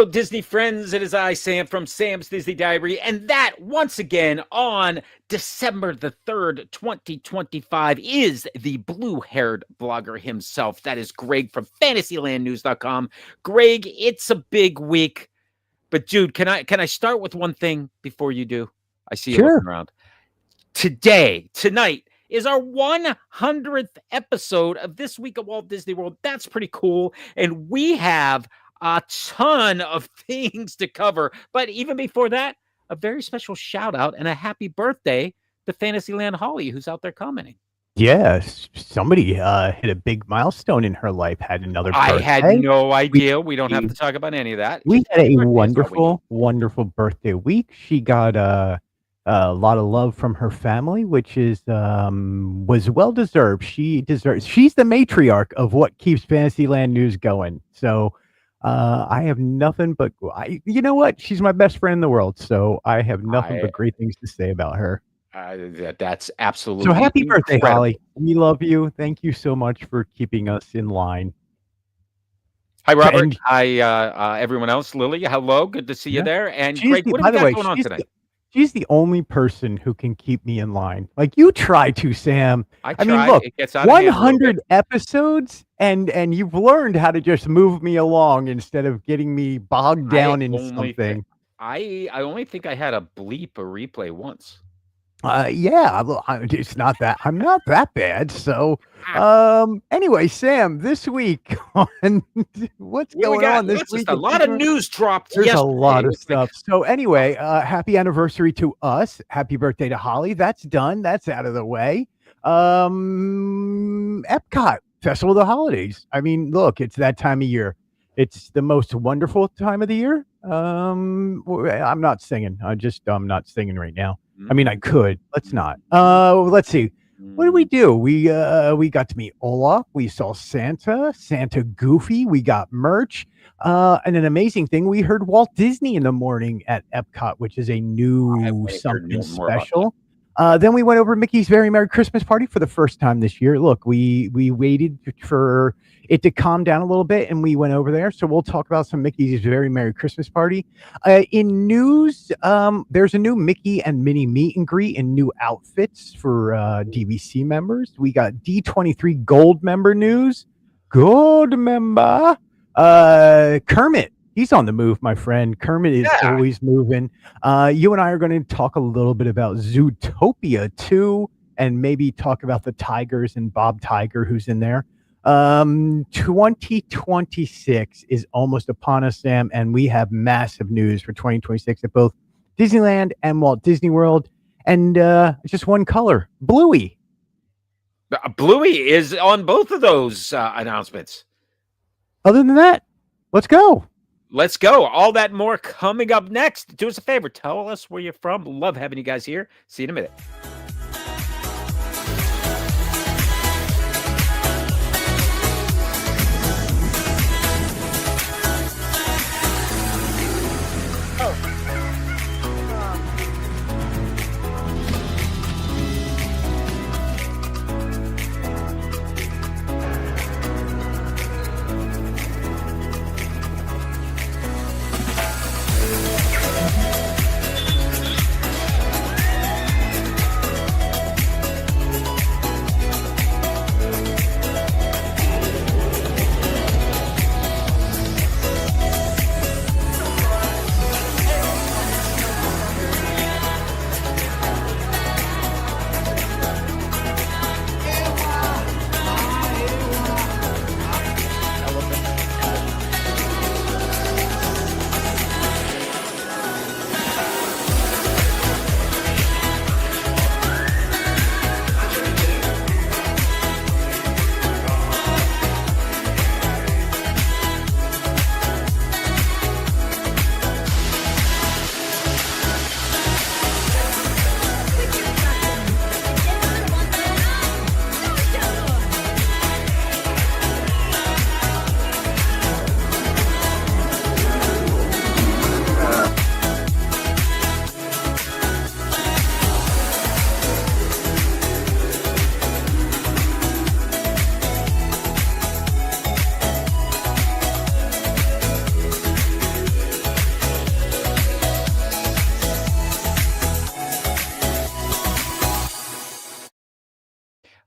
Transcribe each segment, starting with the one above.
Hello, Disney friends. It is I, Sam, from Sam's Disney Diary, and that, once again, on December the 3rd, 2025, is the blue-haired blogger himself. That is Greg from FantasylandNews.com. Greg, it's a big week, but dude, can I start with one thing before you do? I see you looking around. Tonight, is our 100th episode of This Week at Walt Disney World. That's pretty cool, and we have a ton of things to cover. But even before that, a very special shout out and a happy birthday to Fantasyland Holly, who's out there commenting. Yes, somebody hit a big milestone in her life, had another birthday. I had no idea. We don't have to talk about any of that. We had a wonderful birthday week. She got a lot of love from her family, which is was well deserved. She's the matriarch of what keeps Fantasyland News going. So I have nothing but you know what? She's my best friend in the world, so I have nothing but great things to say about her. That's absolutely so happy incredible. birthday, Holly. We love you. Thank you so much for keeping us in line. Hi, Robert. Hi, everyone else. Lily, hello. Good to see you there. And Greg, what do you got going on tonight? She's the only person who can keep me in line. Like you try to, Sam. I mean, look, 100 episodes, and you've learned how to just move me along instead of getting me bogged down in something. I only think I had a bleep or replay once. Yeah, it's not that I'm not that bad. So, anyway, Sam, this week on what's going on this week? A lot of news dropped. There's a lot of stuff. So, anyway, happy anniversary to us. Happy birthday to Holly. That's done. That's out of the way. EPCOT, Festival of the Holidays. I mean, look, it's that time of year. It's the most wonderful time of the year. I'm not singing. I'm not singing right now. I mean, I could. Let's not. Let's see. What did we do? We got to meet Olaf. We saw Santa Goofy. We got merch. And an amazing thing, we heard Walt Disney in the morning at EPCOT, which is a new something special. Then we went over Mickey's Very Merry Christmas Party for the first time this year. Look, we waited for it to calm down a little bit, and we went over there. So we'll talk about some Mickey's Very Merry Christmas Party. In news, there's a new Mickey and Minnie meet and greet and new outfits for DVC members. We got D23 Gold member news. Gold member. Kermit. He's on the move, my friend. Kermit is always moving. You and I are going to talk a little bit about Zootopia too, and maybe talk about the Tigers and Bob Tiger, who's in there. 2026 is almost upon us, Sam, and we have massive news for 2026 at both Disneyland and Walt Disney World. And just one color, Bluey. Bluey is on both of those announcements. Other than that, let's go. Let's go. All that more coming up next. Do us a favor. Tell us where you're from. Love having you guys here. See you in a minute.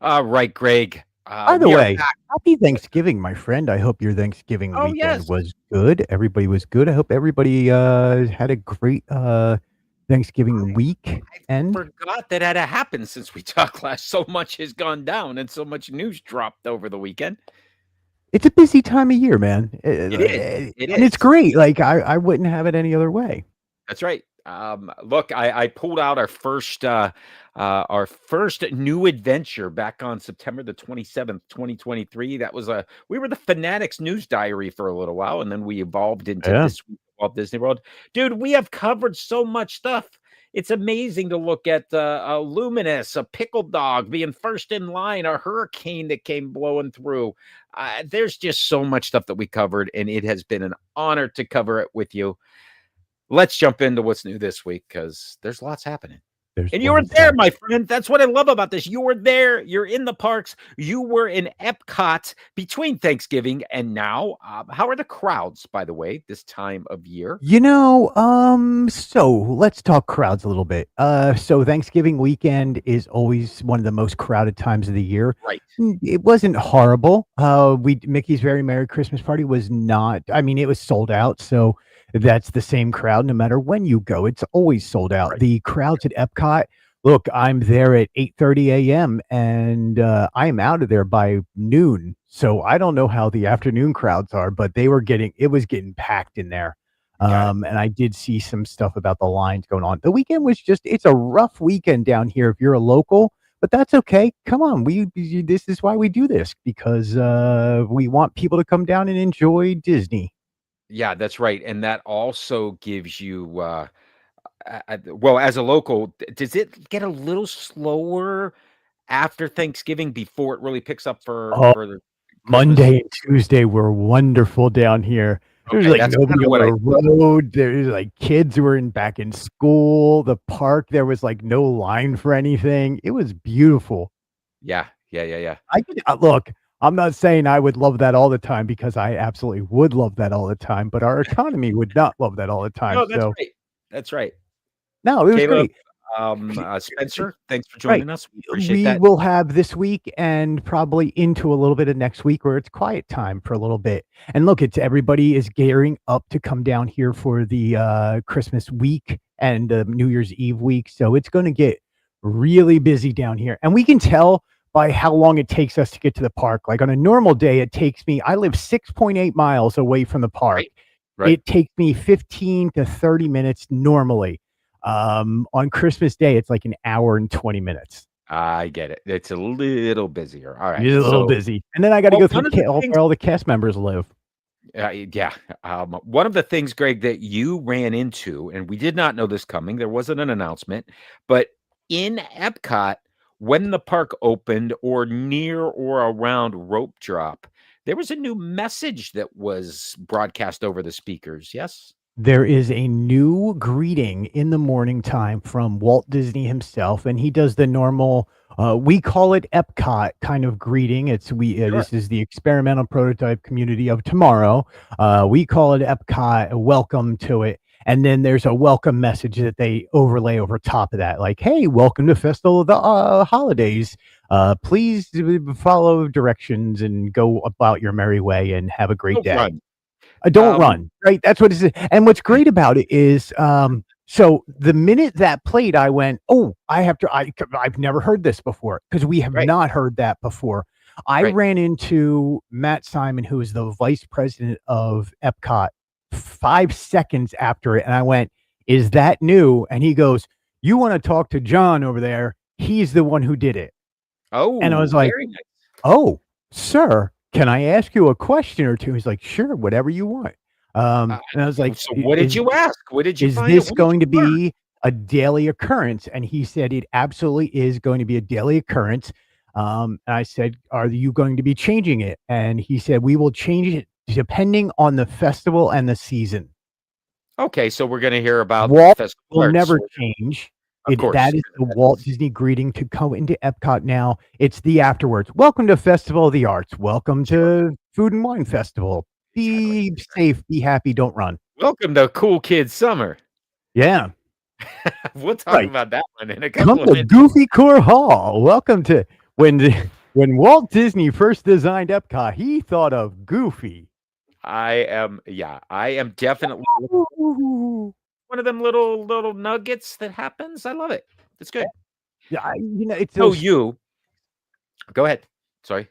All right, Greg. By the We are way, back. happy Thanksgiving, my friend. I hope your Thanksgiving Oh, weekend yes. was good. Everybody was good. I hope everybody had a great Thanksgiving I weekend. forgot that had happened since we talked last. So much has gone down and so much news dropped over the weekend. It's a busy time of year, man. It is. It And it's is. great. Like I wouldn't have it any other way. That's right. Look, I pulled out our first new adventure back on September the 27th, 2023. That was we were the Fanatics News Diary for a little while, and then we evolved into Yeah. this week of Walt Disney World. Dude, we have covered so much stuff. It's amazing to look at a Luminous, a pickle dog being first in line, a hurricane that came blowing through. There's just so much stuff that we covered, and it has been an honor to cover it with you. Let's jump into what's new this week because there's lots happening. There's And you were lots there, happening. my friend. That's what I love about this. You were there. You're in the parks. You were in EPCOT between Thanksgiving and now. How are the crowds, by the way, this time of year? So let's talk crowds a little bit. So Thanksgiving weekend is always one of the most crowded times of the year. Right. It wasn't horrible. Mickey's Very Merry Christmas Party was not. I mean, it was sold out. So that's the same crowd no matter when you go. It's always sold out. Right. The crowds at Epcot. Look, I'm there at 8:30 a.m. and I am out of there by noon. So I don't know how the afternoon crowds are, but it was getting packed in there. And I did see some stuff about the lines going on. The weekend was it's a rough weekend down here if you're a local, but that's okay. Come on. This is why we do this, because we want people to come down and enjoy Disney. Yeah, that's right. And that also gives you, well, as a local, does it get a little slower after Thanksgiving before it really picks up Oh, for the Christmas? Monday and Tuesday were wonderful down here. There's Okay, like that's kind nobody of on what I. the road. There's like kids were back in school. The park, there was like no line for anything. It was beautiful. Yeah, yeah. I could look. I'm not saying I would love that all the time, because I absolutely would love that all the time, but our economy would not love that all the time. No, that's So right. That's right. no, it was Caleb, great. Spencer, thanks for Right. joining us. We appreciate We that. will have this week and probably into a little bit of next week where it's quiet time for a little bit. And look, everybody is gearing up to come down here for the Christmas week and New Year's Eve week. So it's going to get really busy down here. And we can tell by how long it takes us to get to the park. Like on a normal day, I live 6.8 miles away from the park. Right. It takes me 15 to 30 minutes normally. On Christmas Day, it's like an hour and 20 minutes. I get it. It's a little busier. All right. It's a little busy. And then I got to go through where all the cast members live. Yeah. One of the things, Greg, that you ran into, and we did not know this coming, there wasn't an announcement, but in Epcot, when the park opened or near or around rope drop, there was a new message that was broadcast over the speakers. Yes? There is a new greeting in the morning time from Walt Disney himself, and he does the normal, we call it Epcot kind of greeting. This is the experimental prototype community of tomorrow. We call it Epcot. Welcome to it. And then there's a welcome message that they overlay over top of that, like, "Hey, welcome to Festival of the Holidays. Please follow directions and go about your merry way and have a great day." Run. Don't run, right? That's what it is. And what's great about it is, so the minute that played, I went, "Oh, I've never heard this before," because we have not heard that before. I ran into Matt Simon, who is the vice president of Epcot, 5 seconds after it, and I went, "Is that new?" And he goes, "You want to talk to John over there? He's the one who did it." Oh, and I was like, very nice. "Oh, sir, can I ask you a question or two?" He's like, "Sure, whatever you want." And I was like, so what did you ask? What did you is find? this going to be a daily occurrence? And he said, it absolutely is going to be a daily occurrence. And I said, are you going to be changing it? And he said, we will change it depending on the festival and the season. Okay, so we're going to hear about Walt festival will never change. Of course. That is the Walt Disney greeting to come into Epcot now. It's the afterwards. Welcome to Festival of the Arts. Welcome to Food and Wine Festival. Be safe, be happy, don't run. Welcome to Cool Kids Summer. Yeah. We'll talk about that one in a couple Come of to minutes. Goofy Core Hall. Welcome to When Walt Disney first designed Epcot, he thought of Goofy. I am definitely one of them little nuggets that happens. I love it. It's good. Yeah, it's Oh, those go ahead. Sorry.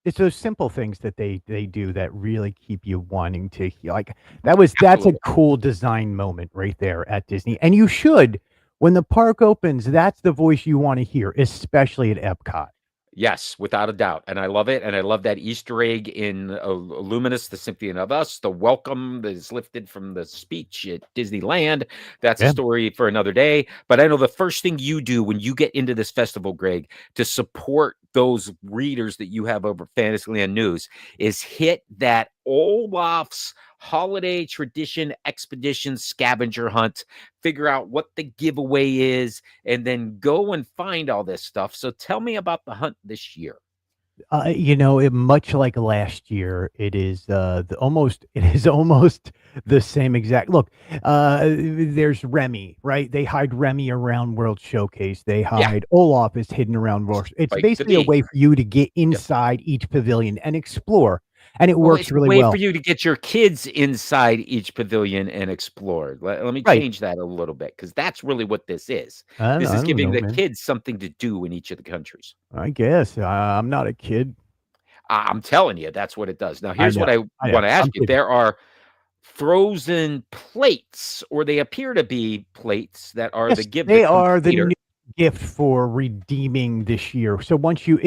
it's those simple things that they do that really keep you wanting to hear. Like that's a Absolutely. cool design moment right there at Disney. And you should, when the park opens, that's the voice you want to hear, especially at Epcot. Yes, without a doubt, and I love it, and I love that Easter egg in Luminous, the Symphony of Us, the welcome that is lifted from the speech at Disneyland. That's a Yeah. story for another day. But I know the first thing you do when you get into this festival, Greg, to support those readers that you have over Fantasyland News is hit that Olaf's holiday tradition expedition scavenger hunt, figure out what the giveaway is, and then go and find all this stuff. So tell me about the hunt this year. Much like last year, it is almost the same exact look. There's Remy, right? They hide Remy around World Showcase. They hide Olaf is hidden around World. It's Like basically a way for you to get inside each pavilion and explore, and it works it's really a way well. for you to get your kids inside each pavilion and explore. Let me Right. change that a little bit because that's really what this is. I This is don't giving know, the man. kids something to do in each of the countries. I guess I'm not a kid. I'm telling you, that's what it does. Now, I here's what know. I I know. want to ask I'm you. kidding. There are frozen plates, or they appear to be plates that are the Yes, give the they are the completer. new gift for redeeming this year. So once you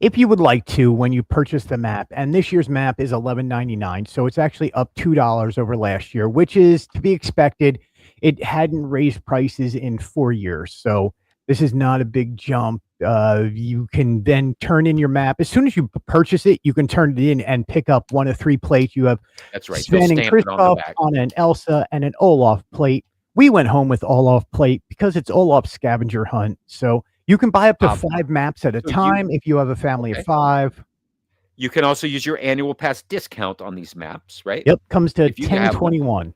if you would like to, when you purchase the map, and this year's map is $11.99, so it's actually up $2 over last year, which is to be expected. It hadn't raised prices in 4 years, so this is not a big jump. You can then turn in your map. As soon as you purchase it, you can turn it in and pick up one of 3 plates. You have That's right. They'll Sven and stamp it on the Kristoff back. on an Elsa and an Olaf plate. We went home with Olaf plate because it's Olaf's scavenger hunt. So you can buy up to 5 maps at a so time if you have a family of 5. You can also use your annual pass discount on these maps, right? Yep, comes to If you have one. $10.21.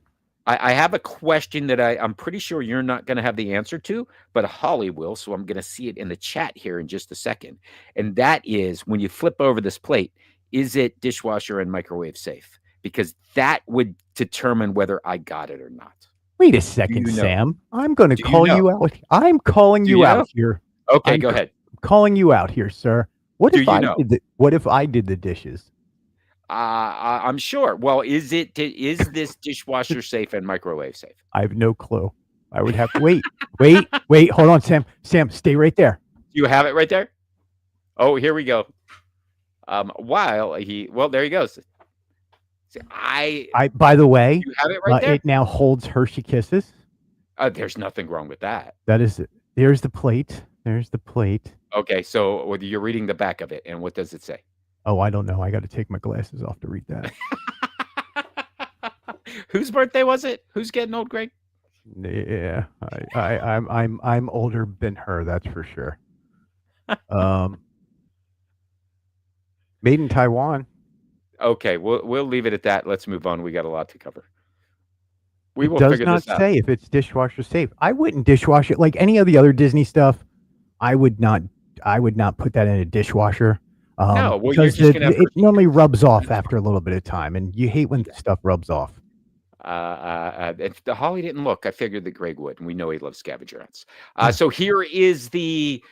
I have a question that I'm pretty sure you're not going to have the answer to, but Holly will. So I'm going to see it in the chat here in just a second. And that is when you flip over this plate, is it dishwasher and microwave safe? Because that would determine whether I got it or not. Wait a second, you know? Sam. I'm going to Do you call know? you out. I'm calling Do you you out know? here. Okay, I'm go ahead. calling you out here, sir. What Do if you I know? what if I did the dishes? I'm sure. Well, is this dishwasher safe and microwave safe? I have no clue. I would have wait. Hold on, Sam. Sam, stay right there. Do you have it right there? Oh, here we go. There he goes. By the way, you have it right there. it now holds Hershey Kisses. There's nothing wrong with that. That is it. There's the plate. There's the plate. Okay, so you're reading the back of it, and what does it say? Oh, I don't know. I got to take my glasses off to read that. Whose birthday was it? Who's getting old, Greg? Yeah, I'm older than her. That's for sure. Made in Taiwan. Okay, we'll leave it at that. Let's move on. We got a lot to cover. We will does figure not this out. say if it's dishwasher safe. I wouldn't dishwash it like any of the other Disney stuff. I would not put that in a dishwasher. No, well, because you're just gonna have it normally rubs off after a little bit of time, and you hate when stuff rubs off. If the Holly didn't look, I figured that Greg would, and we know he loves scavenger hunts. So here is the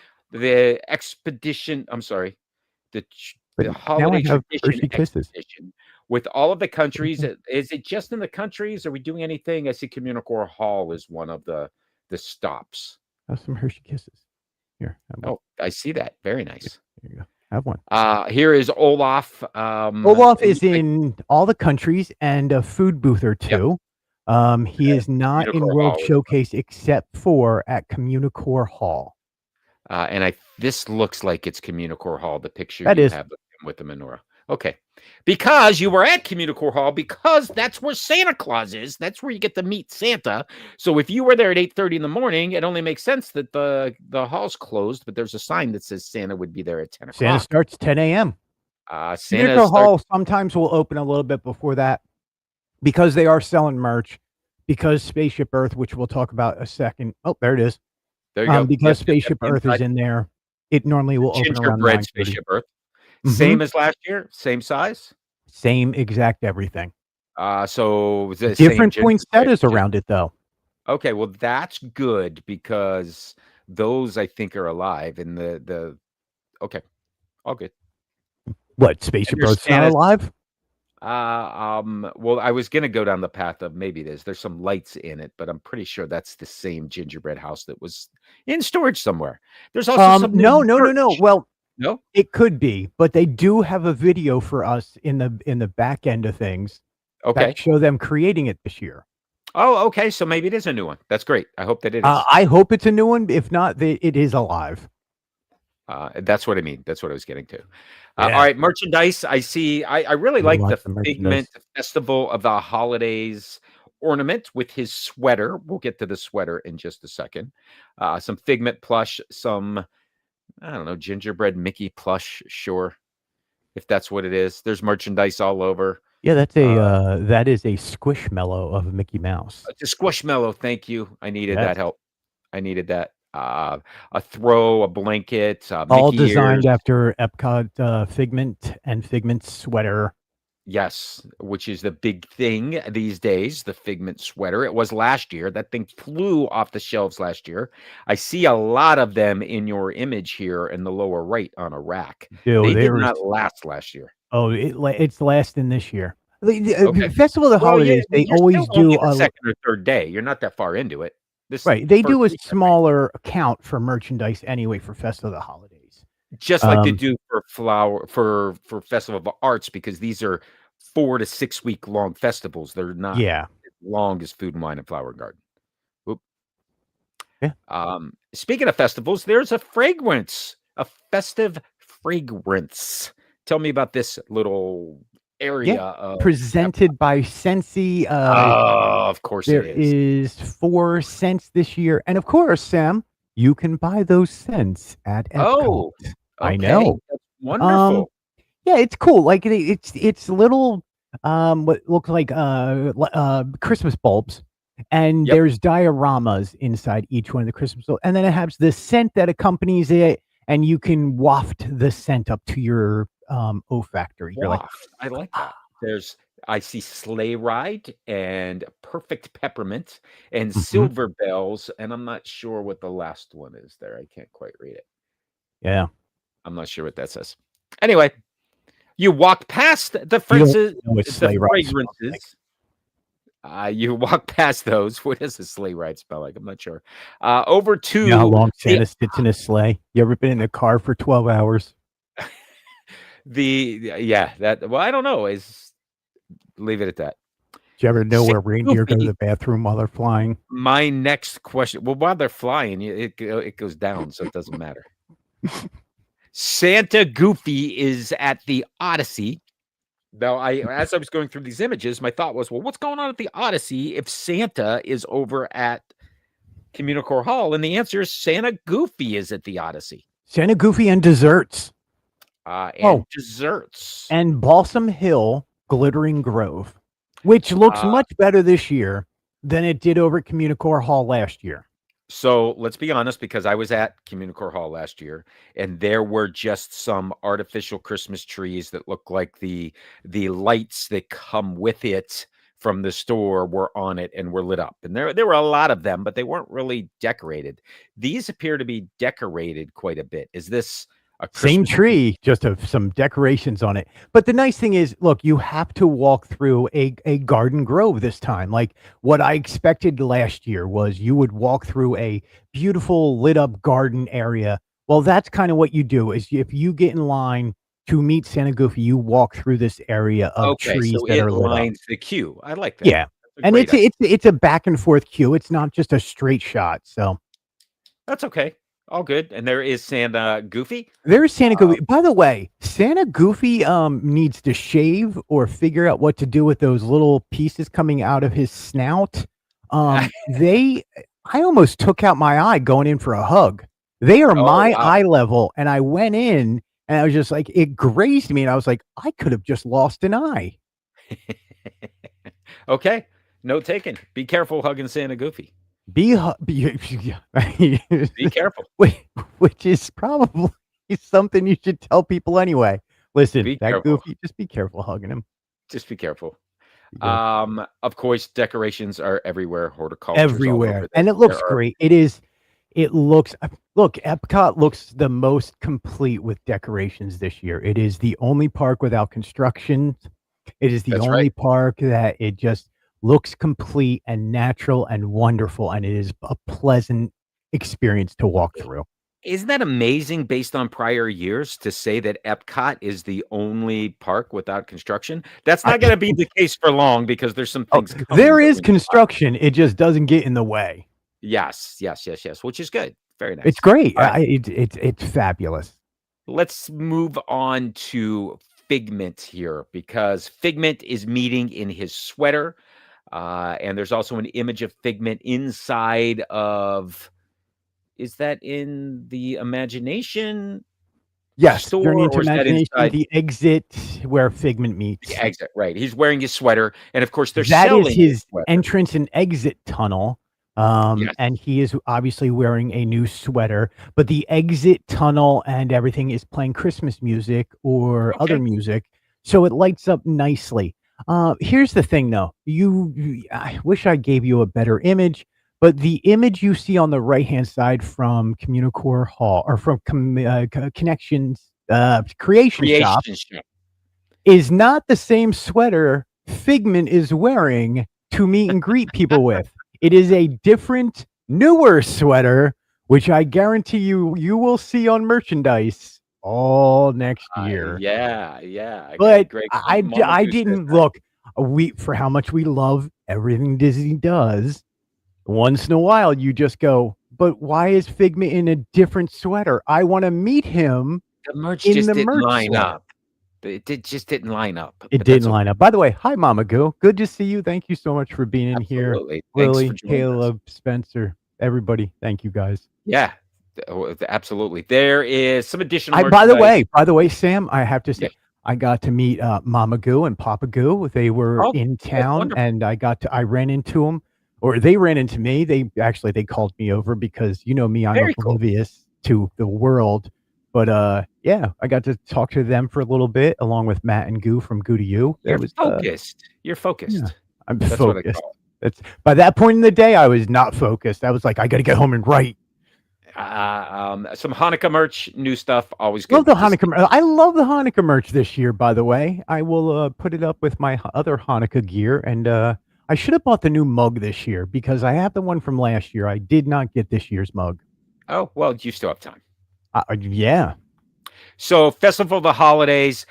expedition. I'm sorry, the holiday tradition expedition with all of the countries. Is it just in the countries? Are we doing anything? I see Communicore Hall is one of the stops. Have some Hershey Kisses. Here. Oh, I see that. Very nice. Here you go. Have one. Here is Olaf. Olaf is in all the countries and a food booth or two. Yep. He is not in World Showcase except for at Communicore Hall. And this looks like it's Communicore Hall, the picture that you is. have with the menorah. Okay. Because you were at Communicore Hall, because that's where Santa Claus is. That's where you get to meet Santa. So if you were there at 8:30 in the morning, it only makes sense that the hall's closed, but there's a sign that says Santa would be there at 10 o'clock. Santa starts 10 a.m. Communicore Hall sometimes will open a little bit before that because they are selling merch. Because Spaceship Earth, which we'll talk about a second. Oh, there it is. There you go. Because Spaceship Earth is in there. It normally will open around Gingerbread 9:30. Spaceship Earth. Mhm. Same as last year? Same size? Same exact everything. So the same Different gingerbread, poinsettias just around it, though. okay, well, that's good because those I think are alive and okay, all good. What, And Spaceship there's Earth's not Santa's alive? well, I was gonna go down the path of maybe it is. There's some lights in it, but I'm pretty sure that's the same gingerbread house that was in storage somewhere. There's also some new No, no, no, no. merch. Well, No? it could be, but they do have a video for us in the back end of things that Okay. show them creating it this year. Oh, okay, so maybe it is a new one. That's great. I hope that it is. I hope it's a new one. If not, it is alive. That's what I mean. That's what I was getting to. All Yeah. right, merchandise. I see. I really like the Lots of merchandise. Figment Festival of the Holidays ornament with his sweater. We'll get to the sweater in just a second. Some Figment plush, some, I don't know, gingerbread Mickey plush, sure, if that's what it is. There's merchandise all over. Yeah, that is a squishmallow of Mickey Mouse. The Squishmallow, thank you. I needed Yes. that help. I needed that. A throw, a blanket, All Mickey designed ears. after Epcot Figment and Figment's sweater. Yes, which is the big thing these days, the Figment sweater. It was last year. That thing flew off the shelves last year. I see a lot of them in your image here in the lower right on a rack. Dude, They did there's not last last year. oh, it's lasting this year. The Okay. Festival of the Well, yeah, Holidays, but they you're still always only do the a second or third day. You're not that far into it. This right. They first do a weekend, right? smaller count for merchandise anyway for Festival of the Holidays. Just like they Um, do for Festival of Arts, because these are 4 to 6 week long festivals. They're not yeah, as long as Food and Wine and Flower and Garden. Whoop. yeah, Speaking of festivals, there's a festive fragrance. Tell me about this little yeah. area of Presented by Scentsy. Oh, of course it There is. is 4 cents this year, and of course, Sam, you can buy those scents at Epcot. Oh, I okay. know. That's Um, wonderful. yeah, it's cool. Like it's little what look like Christmas bulbs, and Yep. there's dioramas inside each one of the Christmas bulbs, and then it has the scent that accompanies it, and you can waft the scent up to your olfactory. You're like, Waft. I like that. I see sleigh ride and perfect peppermint and mhm, silver bells, and I'm not sure what the last one is there. I can't quite read it. yeah. I'm not sure what that says. Anyway, you walk past You don't know what sleigh the ride smells like. fragrances. You walk past those. What does a sleigh ride smell like? I'm not sure. Over You know how to long the Santa sits in a sleigh? You ever been in a car for 12 hours? yeah, that well, I don't know. Is leave it at that. Do you ever know Santa where reindeer go to Goofy. the bathroom while they're flying? My next question. Well, while they're flying, it goes down, so it doesn't matter. Santa Goofy is at the Odyssey. Now, as I was going through these images, my thought was, well, what's going on at the Odyssey if Santa is over at Communicore Hall? And the answer is Santa Goofy is at the Odyssey. Santa Goofy and desserts. And desserts. And Balsam Hill Glittering Grove, which looks much better this year than it did over at Communicore Hall last year. So let's be honest, because I was at Communicore Hall last year, and there were just some artificial Christmas trees that look like the lights that come with it from the store were on it and were lit up. And there were a lot of them, but they weren't really decorated. These appear to be decorated quite a bit. Is this a Same Christmas tree, just some decorations on it. But the nice thing is, look, you have to walk through a garden grove this time. Like what I expected last year was you would walk through a beautiful lit up garden area. Well, that's kind of what you do is if you get in line to meet Santa Goofy, you walk through this area of Okay, trees so that it are lit up. lines the queue. I like that. Yeah. That's a And great idea. it's a back and forth queue. It's not just a straight shot. So That's okay. All good. And there is Santa Goofy. there's Santa Goofy. By the way, Santa Goofy needs to shave or figure out what to do with those little pieces coming out of his snout. I almost took out my eye going in for a hug. They are Oh, my wow. eye level, and I went in and I was just like, it grazed me, and I was like, I could have just lost an eye. Okay. Note taken. Be careful hugging Santa Goofy. Be Be careful. which is probably something you should tell people anyway. Listen, Be that careful. Goofy, just be careful hugging him. Just be careful. Be careful. Of course, decorations are everywhere. Horticulture's all Everywhere, over and this. it looks great. It looks look, Epcot looks the most complete with decorations this year. It is the only park without construction. It is the That's right. only park that it just looks complete and natural and wonderful, and it is a pleasant experience to walk through. Isn't that amazing based on prior years to say that Epcot is the only park without construction? That's I not gonna be the case for long because there's some Oh, things coming there is during the time. construction, it just doesn't get in the way. Yes, yes, yes, yes, which is good. Very It's nice. great. All right, It's fabulous. let's move on to Figment here because Figment is meeting in his sweater, and there's also an image of Figment inside of is that in the Imagination Yes, Journey store, into or is that Imagination, inside the exit where Figment the meets. exit? Right, he's wearing his sweater, and of course, they're That is selling his his sweater. entrance and exit tunnel, Yes, and he is obviously wearing a new sweater, but the exit tunnel and everything is playing Christmas music or other okay. music, so it lights up nicely. Here's the thing, though. I wish I gave you a better image, but the image you see on the right-hand side from Communicore Hall or from Connections, Creation Shop Creation shop. is not the same sweater Figment is wearing to meet and greet people with. It is a different, newer sweater, which I guarantee you will see on merchandise all next year. Yeah, yeah, But Greg, Mama I Goose says didn't that. look. We for how much we love everything Disney does. Once in a while, you just go, but why is Figment in a different sweater? I want to meet him The merch in just the didn't merch line store. up. Just didn't line up, It but that's didn't okay. line up. By the way, hi, Mama Goo. Good to see you. Thank you so much for being in here. Absolutely. Thanks for Lily, joining us. Caleb, Spencer, everybody. Thank you guys. Yeah, absolutely. There is some additional I by merchandise. the way, Sam, I have to say Yeah. I got to meet Mama Goo and Papa Goo. They were Oh, in that's town wonderful. and I ran into them or they ran into me. They called me over because you know me, I'm Very cool. oblivious to the world. But yeah, I got to talk to them for a little bit along with Matt and Goo from Goo to You. You're That was focused. You're yeah, focused. I'm That's what I focused. call That's by that point in the day, I was not focused. I was like, I got to get home and write. it. Some Hanukkah merch, new stuff, always Love good the to see. Hanukkah. I love the Hanukkah merch this year. By the way, I will put it up with my other Hanukkah gear, and I should have bought the new mug this year because I have the one from last year. I did not get this year's mug. Oh, well, you still have time. Yeah, So, Festival of the Holidays,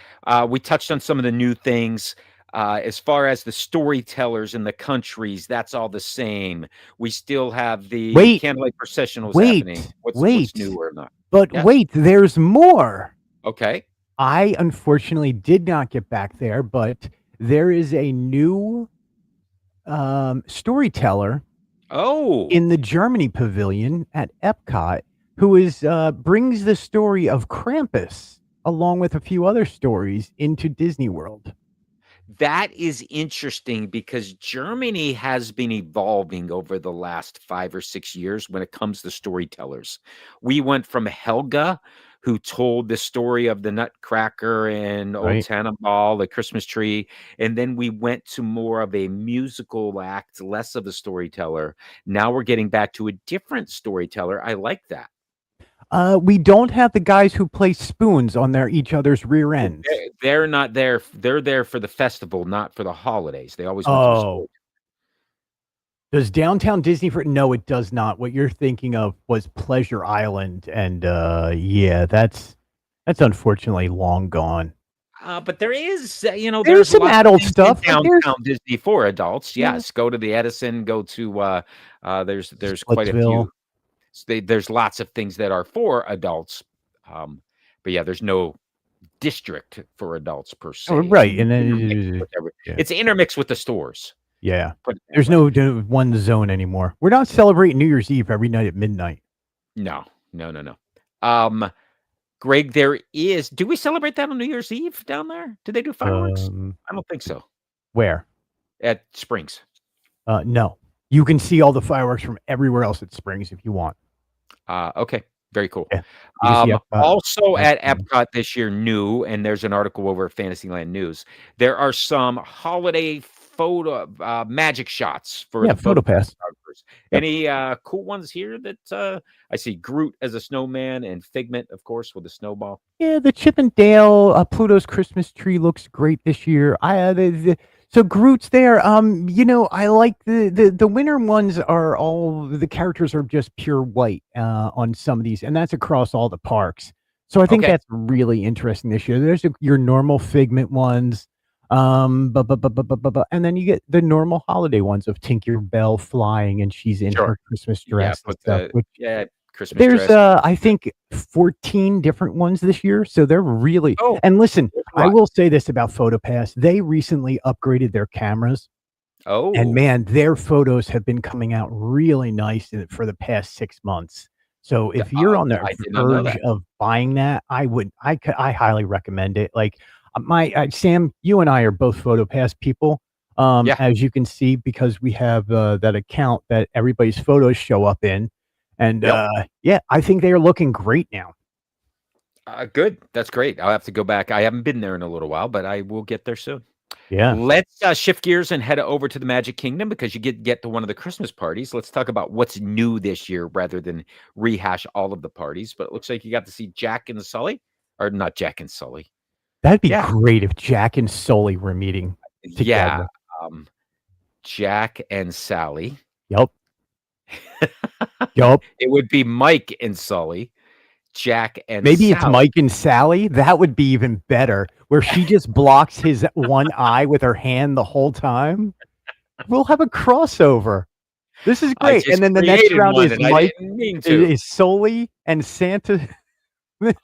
we touched on some of the new things. As far as the storytellers in the countries, that's all the same. We still have the wait, candlelight processionals happening. wait, What's wait, new or not? but Yes. wait, there's more. Okay. I unfortunately did not get back there, but there is a new storyteller Oh, in the Germany pavilion at Epcot who is brings the story of Krampus along with a few other stories into Disney World. that is interesting because Germany has been evolving over the last 5 or 6 years when it comes to storytellers. We went from Helga, who told the story of the Nutcracker and Old Right. Tannenbaum, the Christmas tree, and then we went to more of a musical act, less of a storyteller. Now we're getting back to a different storyteller. I like that. We don't have the guys who play spoons on their each other's rear Well, ends. they're not there. They're there for the festival, not for the holidays. They always went to a Oh, story. does Downtown Disney for no, it does not. What you're thinking of was Pleasure Island, and yeah, that's unfortunately long gone. But there is, There's there's some lots of adult things in stuff, like there's downtown Disney for adults. yeah, Yes, go to the Edison, go to there's quite a Splitsville. few. There's lots of things that are for adults. But yeah, there's no district for adults per Oh, se. It's right, and intermixed then with yeah. it's intermixed with the stores. Yeah. Put it that There's way. no one zone anymore. We're not celebrating New Year's Eve every night at midnight. No, no, no, no. Um, Greg, there is. Do we celebrate that on New Year's Eve down there? Do they do fireworks? I don't think so. Where? At Springs. No. You can see all the fireworks from everywhere else at Springs if you want. Okay. Very cool. Yeah. You can see Also Magic at Kingdom. EPCOT this year, new, and there's an article over at Fantasyland News. There are some holiday photo magic shots for Yeah, the photo PhotoPass. photographers. Yep. Any cool ones here that I see Groot as a snowman and Figment, of course, with a snowball. Yeah, the Chip and Dale Pluto's Christmas tree looks great this year. So Groot's there. I like the winter ones are all the characters are just pure white on some of these, and that's across all the parks. So I think Okay, that's really interesting this year. There's your normal Figment ones, and then you get the normal holiday ones of Tinker Bell flying, and she's in sure. her Christmas Yeah, dress and put stuff, the which Christmas there's, dress. I think 14 different ones this year, so they're really Oh, and listen, there's a I lot. will say this about PhotoPass, they recently upgraded their cameras, and Oh, man, their photos have been coming out really nice for the past 6 months. So if you're on the I did not know verge that. of buying that, I highly recommend it. Like, Sam, you and I are both PhotoPass people, Yeah. as you can see, because we have, that account that everybody's photos show up in, and, Yep. yeah, I think they are looking great now. Good. That's great. I'll have to go back. I haven't been there in a little while, but I will get there soon. Yeah. Let's shift gears and head over to the Magic Kingdom because you get to one of the Christmas parties. Let's talk about what's new this year rather than rehash all of the parties. But it looks like you got to see Jack and Sully, or not Jack and Sully. That'd be Yeah, great if Jack and Sully were meeting yeah. together. Um, Jack and Sally. Yup. Yup. It would be Mike and Sully, Jack and Maybe it's Sally. Mike and Sally. That would be even better, where she just blocks his one eye with her hand the whole time. We'll have a crossover. This is I great. just And then the next created round one, is and I Mike didn't mean to. is Sully and Santa.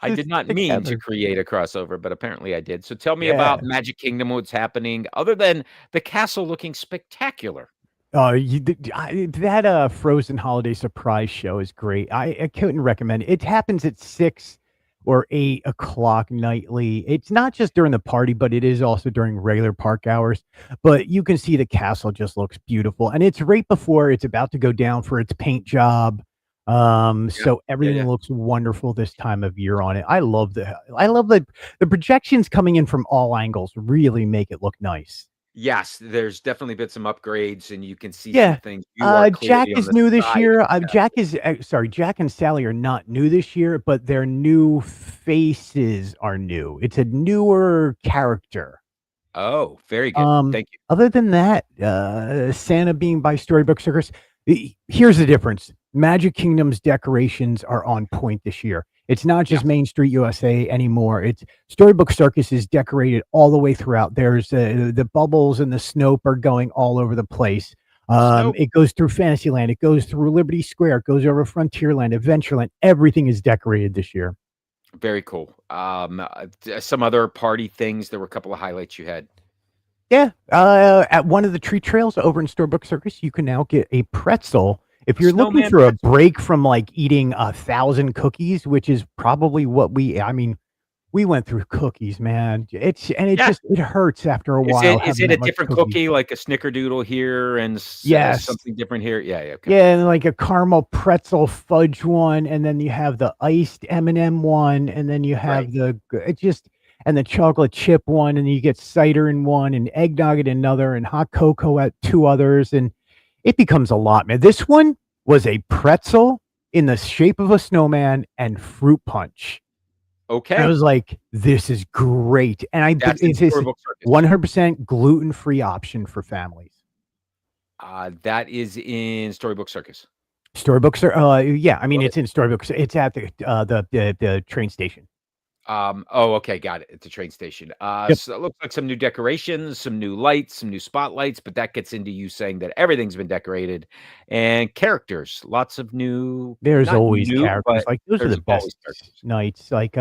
I did not mean to Together. create a crossover, but apparently I did. So tell me Yeah. about Magic Kingdom, what's happening other than the castle looking spectacular. That Frozen Holiday Surprise show is great. I couldn't recommend it. It happens at 6 or 8 o'clock nightly. It's not just during the party, but it is also during regular park hours. But you can see the castle just looks beautiful, and it's right before it's about to go down for its paint job. Yeah. So Yeah, everything yeah. looks wonderful this time of year on it. I love the projections coming in from all angles really make it look nice. Yes, there's definitely been some upgrades, and you can see some Yeah. things. You are Jack clearly on is the new this side of year. the Jack and Sally are not new this year, but their new faces are new. It's a newer character. Oh, very good. Thank you. Other than that, Santa being by Storybook Circus, here's the difference. Magic Kingdom's decorations are on point this year. It's not just Yes. Main Street USA anymore. It's Storybook Circus is decorated all the way throughout. There's the bubbles and the Snope are going all over the place. Snow. It goes through Fantasyland. It goes through Liberty Square. It goes over Frontierland, Adventureland. Everything is decorated this year. Very cool. Some other party things. There were a couple of highlights you had. Yeah, at one of the treat trails over in Storybook Circus, you can now get a pretzel. If you're looking Snowman for a pretzel. break from like eating 1,000 cookies, which is probably what we went through cookies, man. Yeah. It hurts after a Is while it is having it a that much different cookies. cookie, like a snickerdoodle here and Yes. something different here? Yeah, yeah, okay. Yeah, and like a caramel pretzel fudge one, and then you have the iced M&M one, and then you Right. have and the chocolate chip one, and you get cider in one, and eggnog in another, and hot cocoa at 2 others, and it becomes a lot, man. This one was a pretzel in the shape of a snowman and fruit punch. I Okay. was like, "This is great," and That's in it's this Storybook Circus. 100% gluten-free option for families. That is in Storybook Circus. Storybooks are, yeah, I mean, Love it. it's in Storybooks. It's at the train station. Oh, okay, got it. It's a train station. Yep. So it looks like some new decorations, some new lights, some new spotlights, but that gets into you saying that everything's been decorated and characters. Lots of new, There's not always new, characters, but like, those are there's the always best characters. nights, like,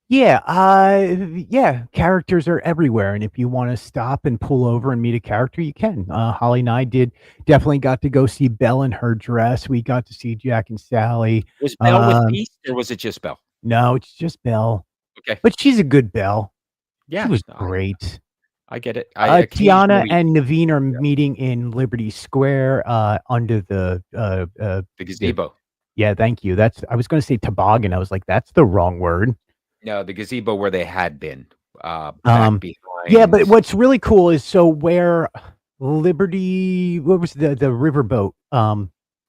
yeah, characters are everywhere, and if you wanna stop and pull over and meet a character, you can. Holly and I definitely got to go see Belle in her dress. We got to see Jack and Sally. Was Belle with Um, Beast or was it just Belle? no, it's just Belle, Okay. but she's a good Belle. She Yeah, was I great. I get it. I Tiana occasionally and Naveen are yeah, meeting in Liberty Square, under the gazebo. Yeah, thank you. I was going to say toboggan. I was like, that's the wrong word. No, the gazebo where they had been, back Yeah, but behind. what's really cool is so where Liberty, what was the riverboat?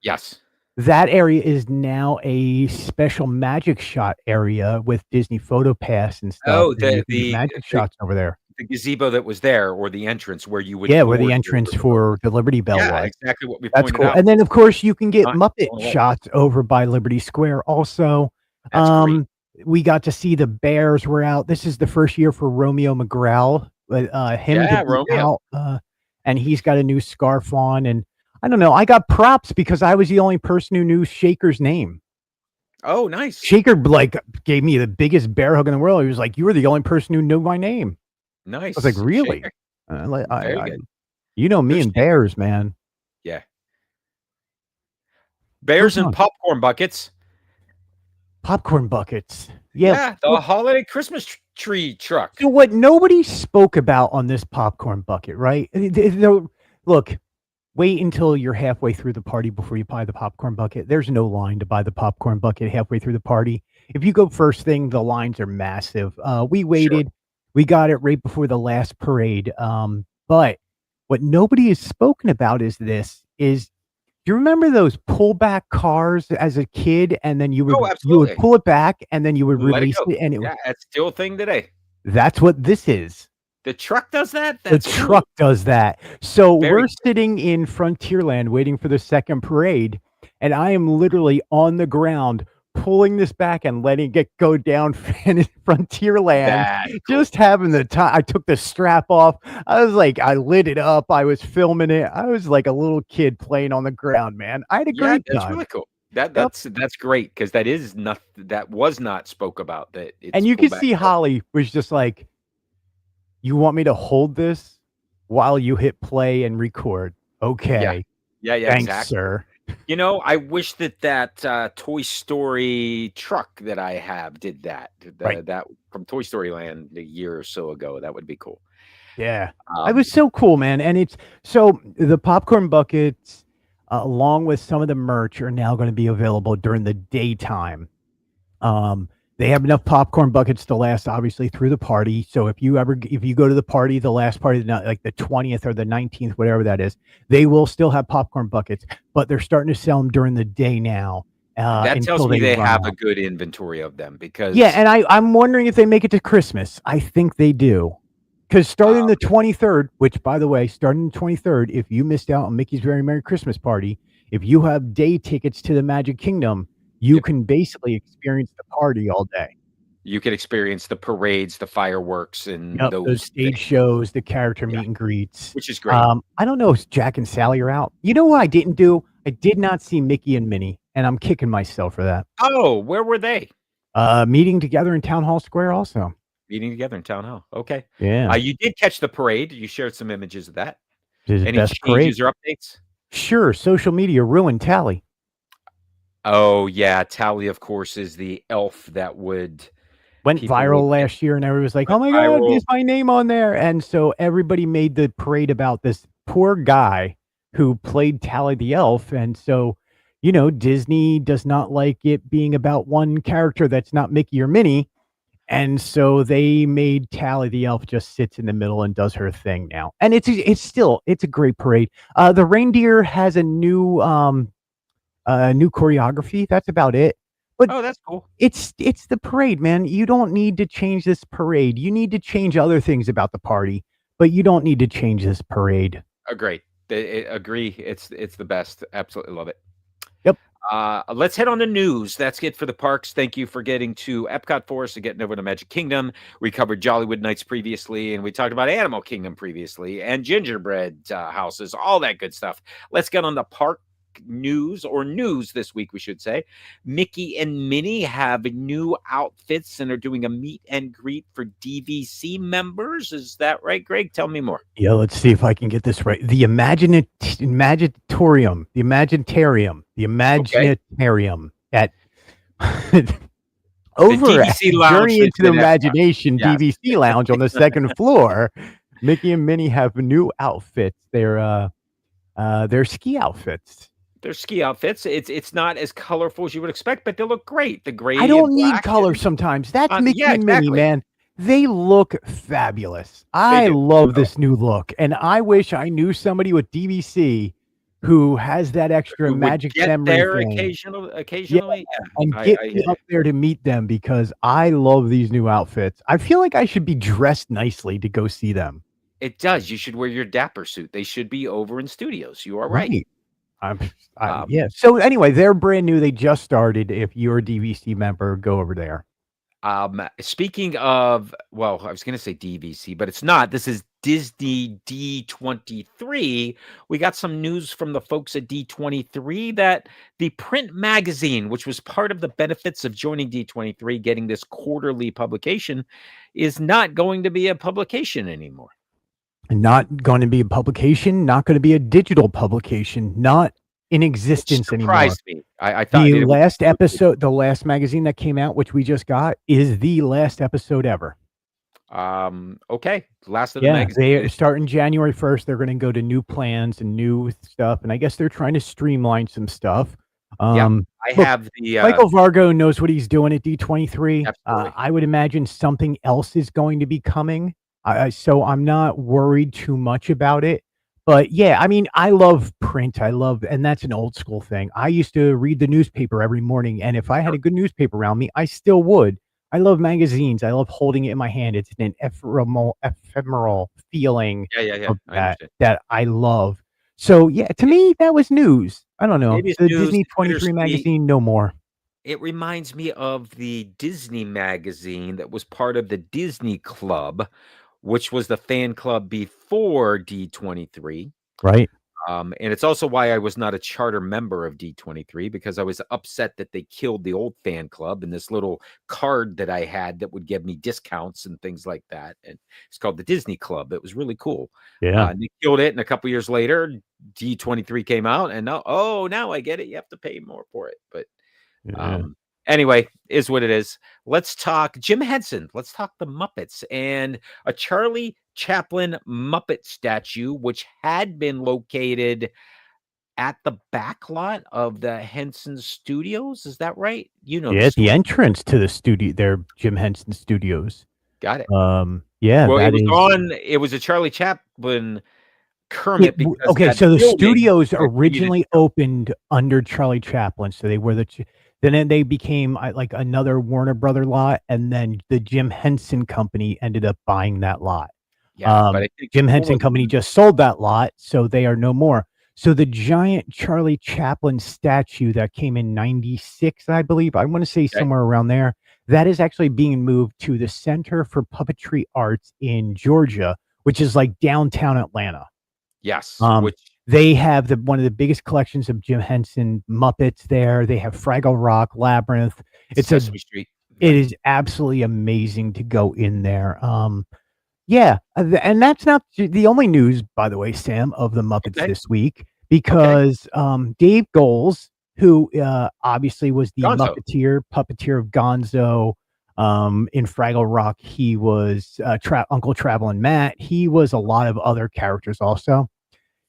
Yes. That area is now a special magic shot area with Disney Photo Pass and stuff, Oh, and you can get magic shots over there. the gazebo that was there, or the entrance where you would Yeah, where the board your entrance riverboat. for the Liberty Bell Yeah, was. exactly what we That's pointed cool. out. And then, of course, you can get Not Muppet going away. shots over by Liberty Square also. That's great. We got to see the Bears were out. This is the first year for Romeo McGraw, him to Yeah, be Romeo. out, and he's got a new scarf on. And I don't know, I got props because I was the only person who knew Shaker's name. Oh, nice. Shaker, like, gave me the biggest bear hug in the world. He was like, "You were the only person who knew my name." Nice. I was like, "Really?" Shaker. Very good. You know me There's and bears, man. Yeah. Bears and on. popcorn buckets. Popcorn buckets. Yeah, the holiday Christmas tree truck. So what nobody spoke about on this popcorn bucket, right? Look, wait until you're halfway through the party before you buy the popcorn bucket. There's no line to buy the popcorn bucket halfway through the party. If you go first thing, the lines are massive. We waited. Sure. We got it right before the last parade. But what nobody has spoken about is do you remember those pullback cars as a kid, and then you would pull it back, and then you would release it, and it's still a thing today. That's what this is. The truck does that? The truck does that. So we're sitting in Frontierland waiting for the second parade, and I am literally on the ground pulling this back and letting it go down in Frontierland. Just having the time. I took the strap off. I was like, I lit it up. I was filming it. I was like a little kid playing on the ground, man. I had a great time. That's really cool. That's great, because that was not spoke about. And you can see Holly was just like, "You want me to hold this while you hit play and record?" Okay. Yeah. Thanks, exactly. sir. You know, I wish that Toy Story truck that I have did that. That from Toy Story Land a year or so ago. That would be cool. Yeah. It was so cool, man. And it's so the popcorn buckets, along with some of the merch, are now going to be available during the daytime. They have enough popcorn buckets to last, obviously, through the party. So if you go to the party, the last party, like the 20th or the 19th, whatever that is, they will still have popcorn buckets, but they're starting to sell them during the day now. That tells me they have a good inventory of them, because and I'm wondering if they make it to Christmas. I think they do, because starting the 23rd, which, by the way, starting the 23rd, if you missed out on Mickey's Very Merry Christmas Party, if you have day tickets to the Magic Kingdom, you can basically experience the party all day. You can experience the parades, the fireworks, and those stage shows, the character meet and greets, which is great. I don't know if Jack and Sally are out. You know what I didn't do? I did not see Mickey and Minnie, and I'm kicking myself for that. Oh, where were they? Meeting together in Town Hall Square also. Meeting together in Town Hall. Okay. Yeah. You did catch the parade. You shared some images of that. Any changes or updates? Sure. Social media ruined Tally. Oh, yeah. Tally, of course, is the elf that went viral last year, and everybody was like, "Oh my God, there's my name on there." And so everybody made the parade about this poor guy who played Tally the elf. And so, Disney does not like it being about one character that's not Mickey or Minnie. And so they made Tally the elf just sits in the middle and does her thing now. And it's a great parade. The reindeer has a new choreography. That's about it. But that's cool. It's the parade, man. You don't need to change this parade. You need to change other things about the party, but you don't need to change this parade. Agree. It's the best. Absolutely love it. Yep. Let's head on to news. That's it for the parks. Thank you for getting to Epcot for us and getting over to Magic Kingdom. We covered Jollywood Nights previously, and we talked about Animal Kingdom previously, and gingerbread houses, all that good stuff. Let's get on the park news this week, we should say. Mickey and Minnie have new outfits and are doing a meet and greet for DVC members. Is that right, Greg? Tell me more. Yeah, let's see if I can get this right. The Imaginatorium at over at Journey into the Imagination DVC Lounge on the second floor. Mickey and Minnie have new outfits. They're ski outfits. They're ski outfits. It's not as colorful as you would expect, but they look great. The I gray and don't need black color and sometimes. That's yeah, Mickey and Minnie, exactly. man. They look fabulous. They I do. love Oh, this new look, and I wish I knew somebody with DVC who has that extra who would magic get memory there thing. Yeah, occasionally? Yeah, and I get I me hear you. up there to meet them because I love these new outfits. I feel like I should be dressed nicely to go see them. It does. You should wear your dapper suit. They should be over in studios. You are right. Right. I'm, Um, yeah. So anyway, they're brand new. They just started. If you're a DVC member, go over there. Speaking of, well, I was gonna say DVC, but it's not. This is Disney D23. We got some news from the folks at D23 that the print magazine, which was part of the benefits of joining D23, getting this quarterly publication, is not going to be a publication anymore. Not going to be a publication, not going to be a digital publication, not in Which existence anymore. surprised me. I thought The it would last episode, the last magazine that came out, which we just got, is the last episode ever. Okay. Last of the Yeah, magazine. they starting January 1st. They're going to go to new plans and new stuff, and I guess they're trying to streamline some stuff. Yeah, I Look, have the Michael Vargo knows what he's doing at D23. absolutely. I would imagine something else is going to be coming. So I'm not worried too much about it. But yeah, I mean, I love print. And that's an old school thing. I used to read the newspaper every morning, and if I had a good newspaper around me, I still would. I love magazines. I love holding it in my hand. It's an ephemeral feeling Yeah. of I that understand. that I love. So yeah, to me, that was news. I don't know. It is The news. Disney It's 23 bittersweet. magazine, no more. It reminds me of the Disney magazine that was part of the Disney Club, which was the fan club before D23. Right. And it's also why I was not a charter member of D23 because I was upset that they killed the old fan club and this little card that I had that would give me discounts and things like that. And it's called the Disney Club. It was really cool. Yeah. And they killed it. And a couple years later, D23 came out and now I get it. You have to pay more for it. But Yeah. anyway, is what it is. Let's talk Jim Henson. Let's talk the Muppets and a Charlie Chaplin Muppet statue, which had been located at the back lot of the Henson Studios. Is that right? You know the Yeah, the story. entrance to the studio there, Jim Henson Studios. Got it. Yeah, Well, that is it was a Charlie Chaplin it Kermit w because okay, that so the building studios where he needed originally opened under Charlie Chaplin, so they were then they became, like, another Warner Brother lot, and then the Jim Henson Company ended up buying that lot. yeah, but I think Jim for Henson Company just sold that lot, so they are no more. So the giant Charlie Chaplin statue that came in '96, I believe, I wanna say okay, somewhere around there, that is actually being moved to the Center for Puppetry Arts in Georgia, which is, like, downtown Atlanta. yes, Um, which they have one of the biggest collections of Jim Henson Muppets there. They have Fraggle Rock, Labyrinth. It's a Sesame Street. it Right. is absolutely amazing to go in there. Yeah, and that's not the only news, by the way, Sam, of the Muppets Okay. this week, Okay. because Dave Goelz, who obviously was the Gonzo. puppeteer of Gonzo, in Fraggle Rock, he was Uncle Travelin' Matt. He was a lot of other characters also.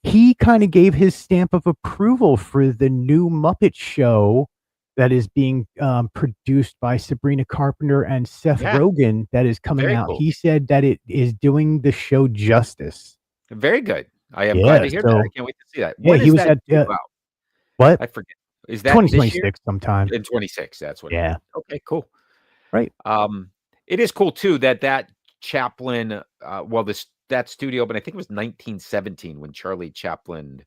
He kind of gave his stamp of approval for the new Muppet show that is being produced by Sabrina Carpenter and Seth Yeah, Rogen that is coming very out. cool. He said that it is doing the show justice. Very good. I am glad Yeah, to hear that. I so can't wait to see that. yeah, When he is was that at due out? what? I forget. Is that this year? 2026 sometime. In 26, that's what I Yeah, meant. Okay, cool. right. It is cool too that Chaplin, well, that studio, but I think it was 1917 when Charlie Chaplin,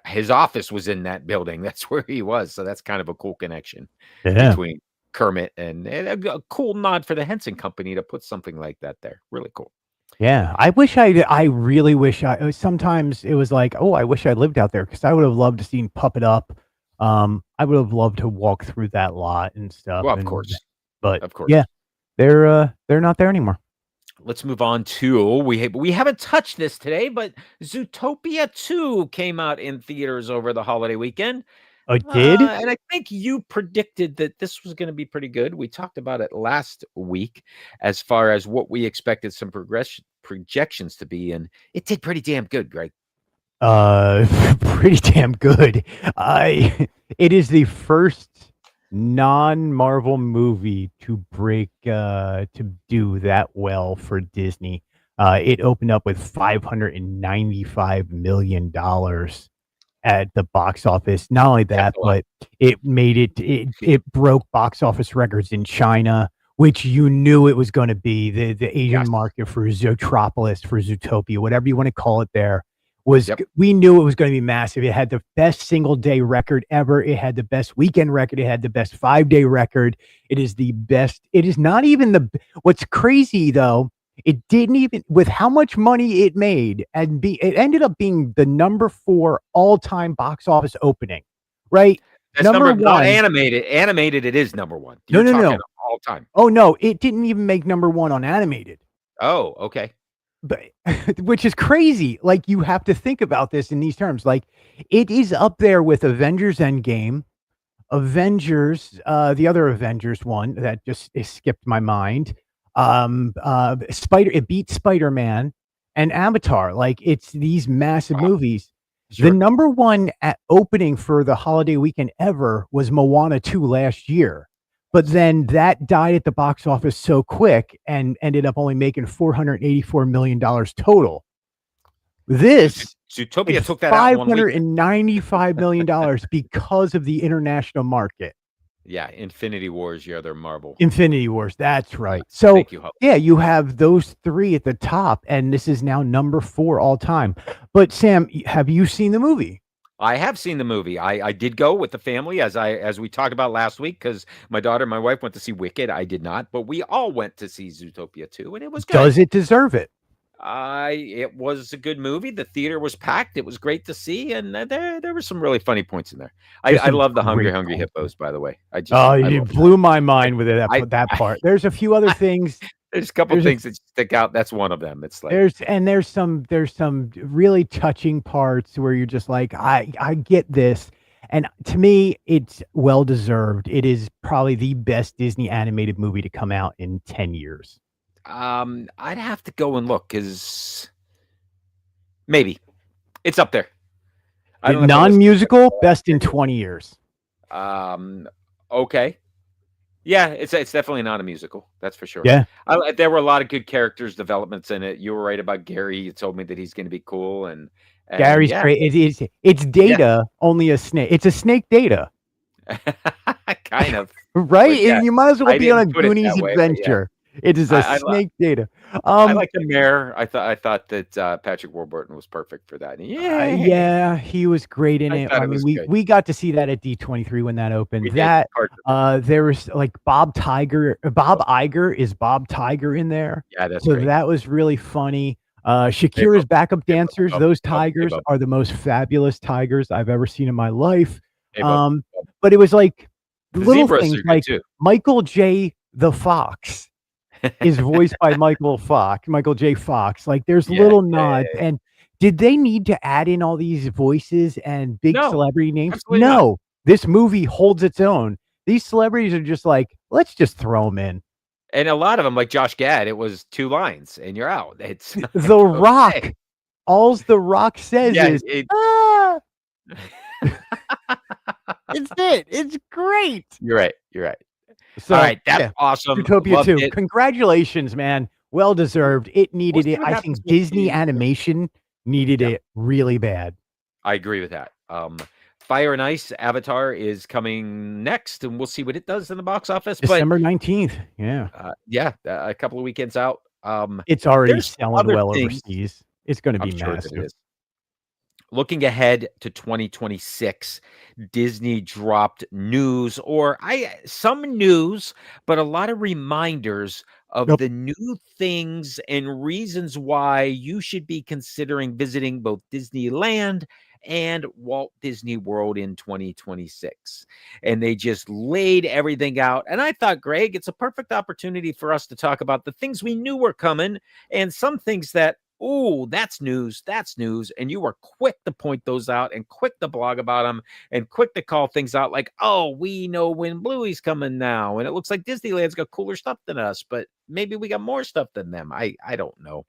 his office was in that building. That's where he was. So that's kind of a cool connection Yeah. between Kermit and a cool nod for the Henson Company to put something like that there. Really cool. Yeah, I really wish sometimes it was like, "Oh, I wish I lived out there," because I would have loved to seen Puppet Up. I would have loved to walk through that lot and stuff, Well, but of course. yeah, they're not there anymore. Let's move on to we haven't touched this today, but Zootopia 2 came out in theaters over the holiday weekend. Oh, it did? And I think you predicted that this was gonna be pretty good. We talked about it last week as far as what we expected some projections to be, and it did pretty damn good, Greg. Pretty damn good. It is the first non-Marvel movie to to do that well for Disney. It opened up with $595 million at the box office. Not only that, but it made it broke box office records in China, which you knew it was going to be the Asian market for Zootropolis, for Zootopia, whatever you want to call it. There was we knew it was going to be massive. It had the best single day record ever. It had the best weekend record. It had the best 5-day record. It is the best. It is not even what's crazy though. It didn't even, with how much money it made, it ended up being the number 4 all-time box office opening, right? That's number 1. Not animated. Animated, it is number 1. You're talking all time. Oh no, it didn't even make number 1 on animated. Oh, okay. But which is crazy. Like, you have to think about this in these terms. Like, it is up there with Avengers Endgame, Avengers, the other Avengers one that just skipped my mind. It beat Spider-Man and Avatar. Like, it's these massive movies. Sure. The number 1 opening for the holiday weekend ever was Moana 2 last year. But then that died at the box office so quick and ended up only making $484 million total. This Zootopia took that out $595 million because of the international market. Yeah, Infinity Wars, your other Marvel. Infinity Wars, that's right. So, thank you, yeah, you have those 3 at the top, and this is now number 4 all time. But Sam, have you seen the movie? I have seen the movie. I did go with the family, as we talked about last week, because my daughter and my wife went to see Wicked. I did not, but we all went to see Zootopia 2, and it was good. Does it deserve it? It was a good movie. The theater was packed. It was great to see, and there were some really funny points in there. I love the Hungry Hippos, by the way. You blew my mind with it, that part. There's a few other things. There's a couple things that stick out. That's one of them. It's like there's some really touching parts where you're just like, I get this. And to me, it's well deserved. It is probably the best Disney animated movie to come out in 10 years. I'd have to go and look, because maybe it's up there. Non-musical, best in 20 years. Okay. Yeah, it's definitely not a musical. That's for sure. Yeah. There were a lot of good characters developments in it. You were right about Gary. You told me that he's going to be cool, and Gary's great. It's Data, only a snake. It's a snake Data. Kind of. Right? Yeah. You might as well be on a Goonies adventure. It is a snake Data. I like the mayor. I thought that Patrick Warburton was perfect for that. Yeah, he was great in it. I mean, we got to see that at D23 when that opened. There was like Bob Iger is Bob Tiger in there. Yeah, that's so great. That was really funny. Shakira's backup dancers, those tigers are the most fabulous tigers I've ever seen in my life. But it was like little things like Michael J. the Fox is voiced by Michael J. Fox. Like, there's little nods. And did they need to add in all these voices and big celebrity names? No. Not. This movie holds its own. These celebrities are just like, let's just throw them in. And a lot of them, like Josh Gad, it was 2 lines and you're out. It's The Rock. All The Rock says is, ah! It's it. It's great. You're right. So, all right, that's awesome. Zootopia 2. Congratulations, man. Well deserved. It needed it. I think Disney Animation needed it really bad. I agree with that. Fire and Ice Avatar is coming next, and we'll see what it does in the box office. December 19th. Yeah. A couple of weekends out. It's already selling well overseas. It's going to be massive. Looking ahead to 2026, Disney dropped some news, but a lot of reminders of the new things and reasons why you should be considering visiting both Disneyland and Walt Disney World in 2026. And they just laid everything out. And I thought, Greg, it's a perfect opportunity for us to talk about the things we knew were coming and some things that, oh, that's news. And you were quick to point those out and quick to blog about them and quick to call things out like, oh, we know when Bluey's coming now. And it looks like Disneyland's got cooler stuff than us, but maybe we got more stuff than them. I don't know.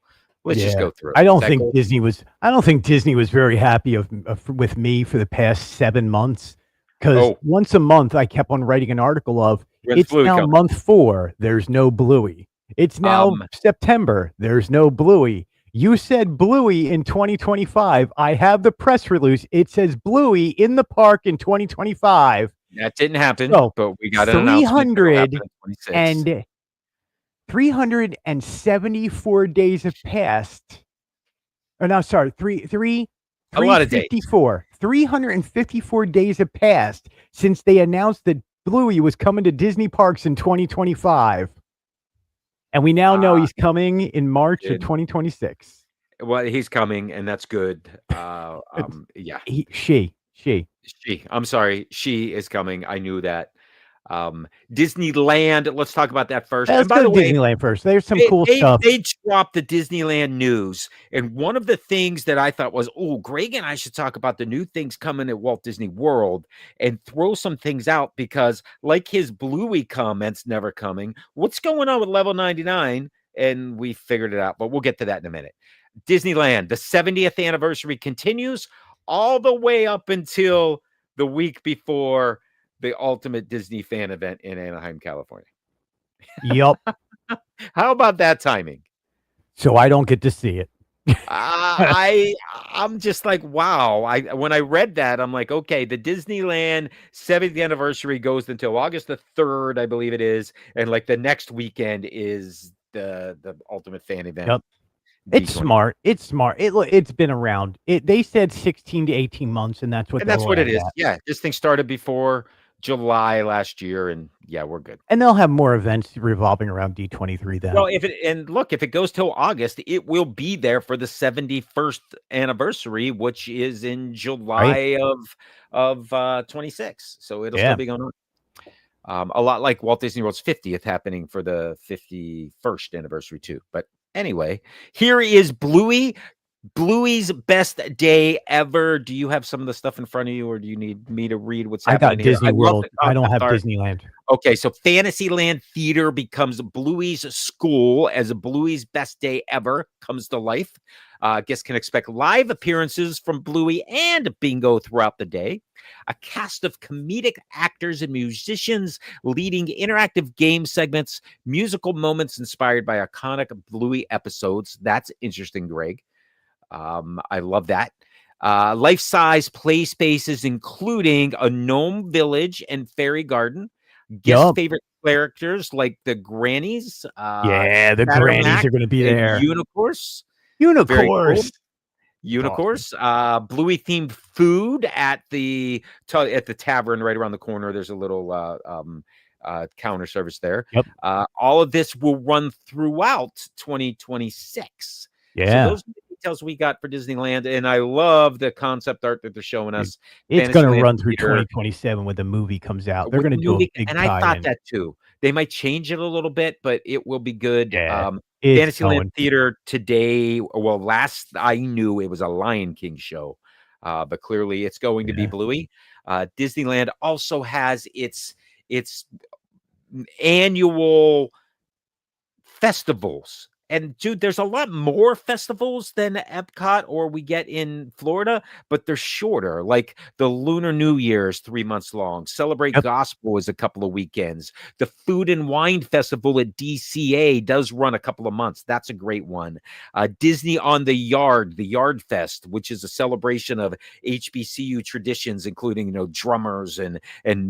Let's just Yeah. go through it. I Is don't that think cool? Disney was very happy with me for the past 7 months, because Oh, once a month I kept on writing an article of, when's it's Bluey now coming? month 4, there's no Bluey. It's now Um, September, there's no Bluey. You said Bluey in 2025. I have the press release. It says Bluey in the park in 2025. that didn't happen, So but we got an announcement that it'll happen 300 in 26. and 374 days have passed. Or no, sorry, A lot of days. 354 days have passed since they announced that Bluey was coming to Disney parks in 2025. And we now know he's coming in March of 2026. Well, he's coming, and that's good. Yeah. She. I'm sorry, she is coming. I knew that. Disneyland, let's talk about that first. Let's And by go to the way, Disneyland first. There's some they cool they stuff. they dropped the Disneyland news, and one of the things that I thought was, "Oh, Greg and I should talk about the new things coming at Walt Disney World and throw some things out because like his Bluey comments never coming, what's going on with Level 99?" And we figured it out, but we'll get to that in a minute. Disneyland, the 70th anniversary continues all the way up until the week before the Ultimate Disney Fan Event in Anaheim, California. Yup. How about that timing? So I don't get to see it. I'm just like, wow. When I read that, I'm like, okay, the Disneyland 70th anniversary goes until August the 3rd, I believe it is, and like the next weekend is the Ultimate Fan Event. Yep. It's smart. It's smart. It's been around. They said 16 to 18 months, and that's what it is. Yeah, this thing started before July last year, and yeah, we're good. And they'll have more events revolving around D23 then. Well, if it goes till August, it will be there for the 71st anniversary, which is in July of 26. So it'll still be going on. A lot like Walt Disney World's 50th happening for the 51st anniversary too. But anyway, here is Bluey's best day ever. Do you have some of the stuff in front of you, or do you need me to read what's happening? I got Disney World. I don't have Disneyland. Okay, so Fantasyland Theater becomes Bluey's school as Bluey's best day ever comes to life. Guests can expect live appearances from Bluey and Bingo throughout the day. A cast of comedic actors and musicians leading interactive game segments, musical moments inspired by iconic Bluey episodes. That's interesting, Greg. I love that. Life-size play spaces, including a gnome village and fairy garden. Guest favorite characters like the grannies. The grannies are going to be there. Unicorns. Unicorns. Bluey themed food at the tavern right around the corner. There's a little counter service there. Yep. All of this will run throughout 2026. Yeah. So those are the details we got for Disneyland, and I love the concept art that they're showing us. It's going to run through 2027 when the movie comes out. They're going to do a big and I thought that too. They might change it a little bit, but it will be good. Yeah, Fantasyland Theater today. Well, last I knew it was a Lion King show, but clearly it's going to be Bluey. Disneyland also has its annual festivals. And dude, there's a lot more festivals than EPCOT or we get in Florida, but they're shorter. Like the Lunar New Year is 3 months long. Celebrate Gospel is a couple of weekends. The Food and Wine Festival at DCA does run a couple of months. That's a great one. Disney on the Yard Fest, which is a celebration of HBCU traditions, including drummers and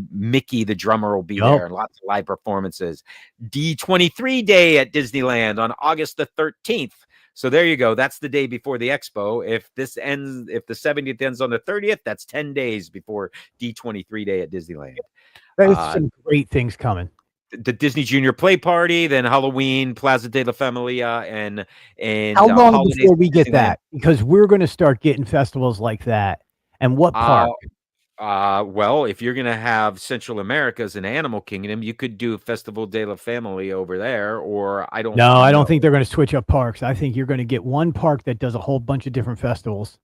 Mickey the drummer will be there, and lots of live performances. D23 Day at Disneyland on August the 13th. So there you go. That's the day before the expo. If the 70th ends on the 30th, that's 10 days before D23 Day at Disneyland. There's some great things coming. The Disney Junior Play Party, then Halloween, Plaza de la Familia, and how long before we get that? Because we're going to start getting festivals like that. And what park? Well, if you're going to have Central America as an animal kingdom, you could do Festival de la Family over there, or I don't know. I don't think they're going to switch up parks. I think you're going to get one park that does a whole bunch of different festivals.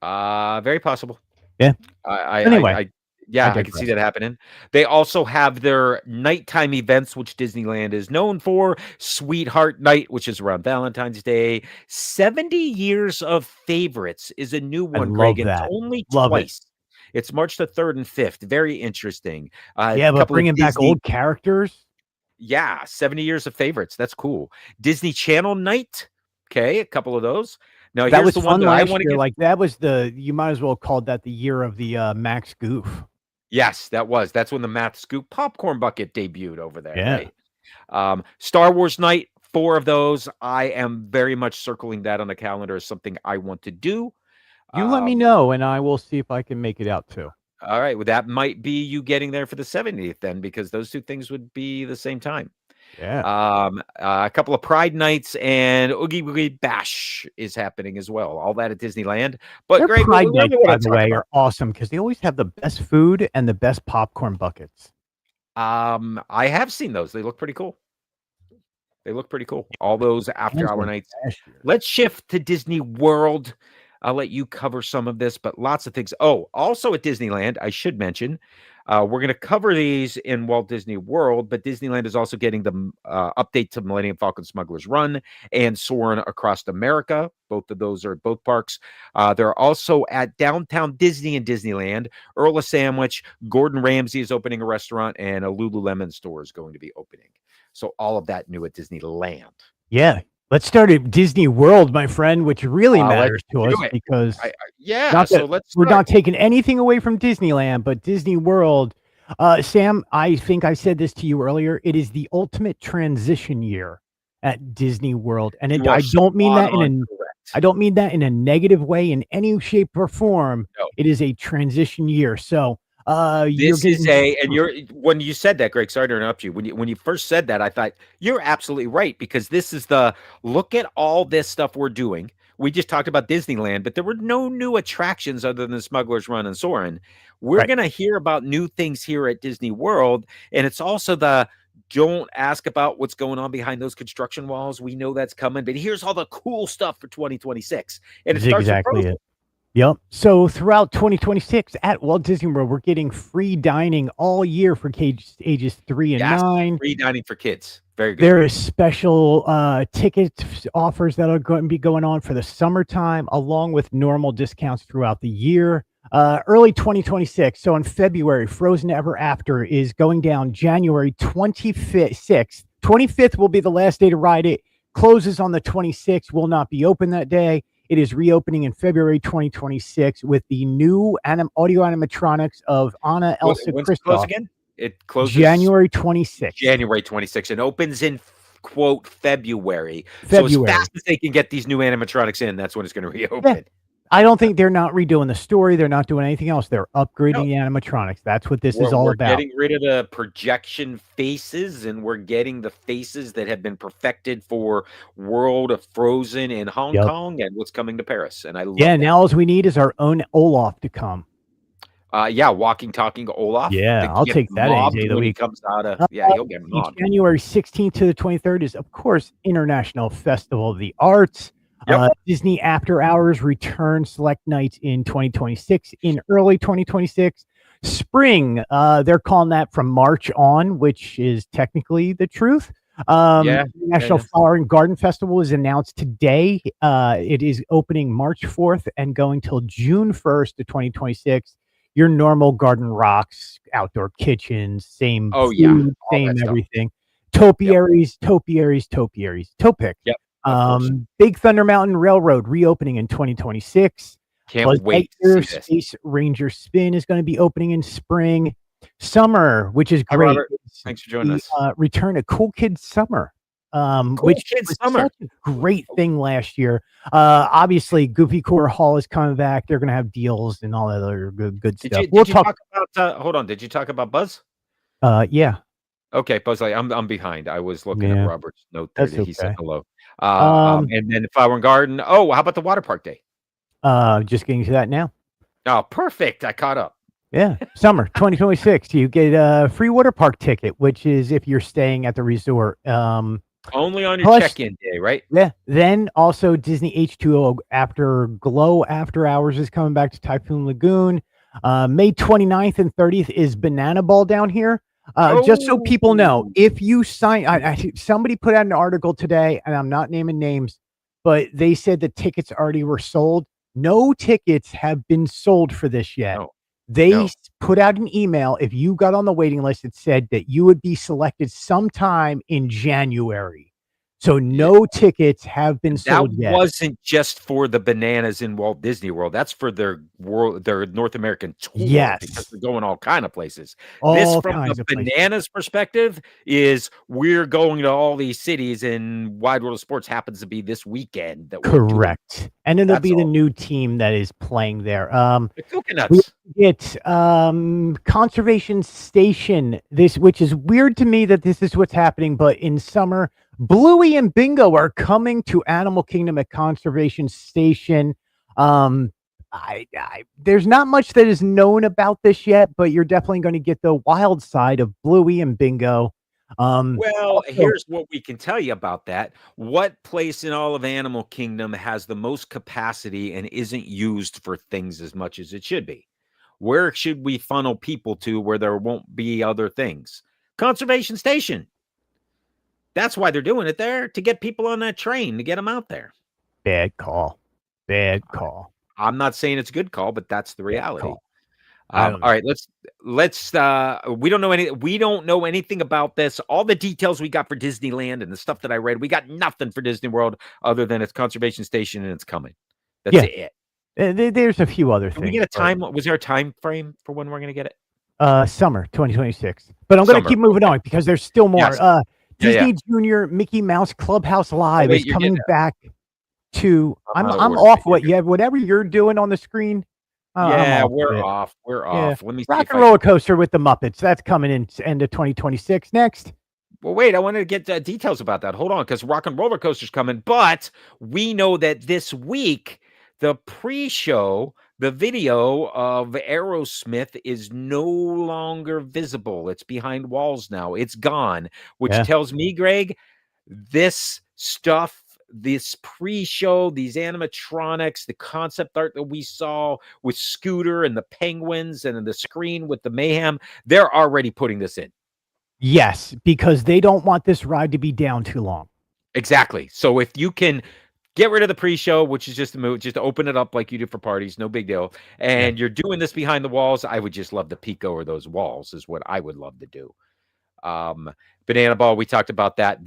Very possible. Yeah. Anyway. I Yeah, I can see digress. that happening. They also have their nighttime events, which Disneyland is known for. Sweetheart Night, which is around Valentine's Day. 70 Years of Favorites is a new I one, Greg, love and it's that. only Love it. twice. It's March the 3rd and 5th. Very interesting. A Yeah, but couple of bringing back Disney, old characters. yeah, 70 Years of Favorites. That's cool. Disney Channel Night. Okay, a couple of those. Now, That here's was the one fun that I last want to year. get. Like, that was you might as well called that the year of the Max Goof. Yes, that was. That's when the Math Scoop popcorn bucket debuted over there, Yeah. right? Star Wars Night, 4 of those. I am very much circling that on the calendar as something I want to do. You let me Um, know, and I will see if I can make it out too. all right, well, that might be you getting there for the 70th then, because those 2 things would be the same time. Yeah. A couple of Pride Nights and Oogie Boogie Bash is happening as well. All that at Disneyland. But Their Greg, what we Pride really Nights, by want to the talk way, about. are awesome because they always have the best food and the best popcorn buckets. I have seen those. They look pretty cool. They look pretty cool. All those after Fans hour went nights. last year. Let's shift to Disney World. I'll let you cover some of this, but lots of things. Oh, also at Disneyland, I should mention, we're going to cover these in Walt Disney World, but Disneyland is also getting the update to Millennium Falcon Smuggler's Run and Soarin' Across America. Both of those are at both parks. They're also at Downtown Disney and Disneyland. Earl of Sandwich, Gordon Ramsay is opening a restaurant, and a Lululemon store is going to be opening. So all of that new at Disneyland. Yeah. Let's start at Disney World, my friend, which really matters to us because yeah. So we're not taking anything away from Disneyland, but Disney World. Sam, I think I said this to you earlier. It is the ultimate transition year at Disney World, and I don't mean that I don't mean that in a negative way in any shape or form. No. It is a transition year. So this is when you said that, Greg, sorry to interrupt you. When you first said that, I thought you're absolutely right, because this is the look at all this stuff we're doing. We just talked about Disneyland, but there were no new attractions other than Smuggler's Run and Soarin'. We're going to hear about new things here at Disney World, and it's also the don't ask about what's going on behind those construction walls. We know that's coming, but here's all the cool stuff for 2026. And it starts exactly it. Yep. So throughout 2026 at Walt Disney World, we're getting free dining all year for ages 3 and 9. Free dining for kids. Very good. There is special ticket offers that are going to be going on for the summertime, along with normal discounts throughout the year. Early 2026. So in February, Frozen Ever After is going down January 25th. 25th will be the last day to ride it. Closes on the 26th, will not be open that day. It is reopening in February 2026 with the new audio animatronics of Anna, Elsa, Kristoff. Close again? It closes January 26th. January 26th. It opens in quote February. So as fast as they can get these new animatronics in, that's when it's going to reopen. Yeah. I don't think they're not redoing the story. They're not doing anything else. They're upgrading the animatronics. That's what this is all about. We're getting rid of the projection faces, and we're getting the faces that have been perfected for World of Frozen in Hong Kong and what's coming to Paris. And I love that. Now all we need is our own Olaf to come. Walking, talking Olaf. Yeah, I'll take that any day of the week. He comes out of, he'll get mobbed. January 16th to the 23rd is, of course, International Festival of the Arts. Disney After Hours return select nights in 2026. In early 2026, spring, they're calling that from March on, which is technically the truth. National Flower and Garden Festival is announced today. It is opening March 4th and going till June 1st to 2026. Your normal Garden Rocks, outdoor kitchens, same food, same everything. Topiaries, Topic. Big Thunder Mountain Railroad reopening in 2026. Can't wait to see this. Space Ranger Spin is going to be opening in spring. Summer, which is great. Robert. Thanks for joining us. Return to Cool Kids Summer, which was such a great thing last year. Obviously, Goofy Core Hall is coming back. They're going to have deals and all that other good stuff. Did you talk about? Hold on. Did you talk about Buzz? Yeah. Okay, Buzz. I'm behind. I was looking at Robert's note there. He said hello. And then Flower and Garden. Oh, how about the water park day? Just getting to that now. Oh, perfect. I caught up. Yeah, summer 2026. You get a free water park ticket, which is if you're staying at the resort. Only on your check-in day, right? Yeah. Then also Disney H2O After Hours is coming back to Typhoon Lagoon. May 29th and 30th is Banana Ball down here. Just so people know, Oh. if you sign, somebody put out an article today, and I'm not naming names, but they said the tickets already were sold. No tickets have been sold for this yet. No. They put out an email. If you got on the waiting list, it said that you would be selected sometime in January. So no tickets have been sold yet. That wasn't just for the bananas in Walt Disney World. That's for their North American tour. Yes. Because they're going all kind of places. All This, from kinds the of places. bananas perspective, is we're going to all these cities, and Wide World of Sports happens to be this weekend. That we're doing. Correct. And it'll That's be the all. new team that is playing there. The We coconuts. get Conservation Station, which is weird to me that this is what's happening, but in summer, Bluey and Bingo are coming to Animal Kingdom at Conservation Station. There's not much that is known about this yet, but you're definitely going to get the wild side of Bluey and Bingo. Well, here's what we can tell you about that. What place in all of Animal Kingdom has the most capacity and isn't used for things as much as it should be? Where should we funnel people to where there won't be other things? Conservation Station. That's why they're doing it there, to get people on that train, to get them out there. Bad call. Bad call. I'm not saying it's a good call, but that's the reality. All right, let's we don't know anything about this. All the details we got for Disneyland and the stuff that I read, we got nothing for Disney World other than it's Conservation Station and it's coming. That's it. There's a few other things. We get a time. Was there a time frame for when we're going to get it? Summer 2026. But I'm going to keep moving on because there's still more. Yes. Disney Junior Mickey Mouse Clubhouse Live is coming back to. I'm off. Whatever you're doing on the screen. We're off. We're off. Let me see. Rock and Roller Coaster with the Muppets. That's coming in end of 2026. Next. Well, wait, I wanted to get details about that. Hold on, because Rock and Roller Coaster's coming. But we know that this week, the pre-show, the video of Aerosmith is no longer visible. It's behind walls now. It's gone, which tells me, Greg, this stuff, this pre-show, these animatronics, the concept art that we saw with Scooter and the penguins and the screen with the mayhem, they're already putting this in. Yes, because they don't want this ride to be down too long. Exactly. So if you can get rid of the pre-show, which is just a move, just open it up like you do for parties, no big deal. And you're doing this behind the walls, I would just love to peek over those walls is what I would love to do. Banana Ball, we talked about that.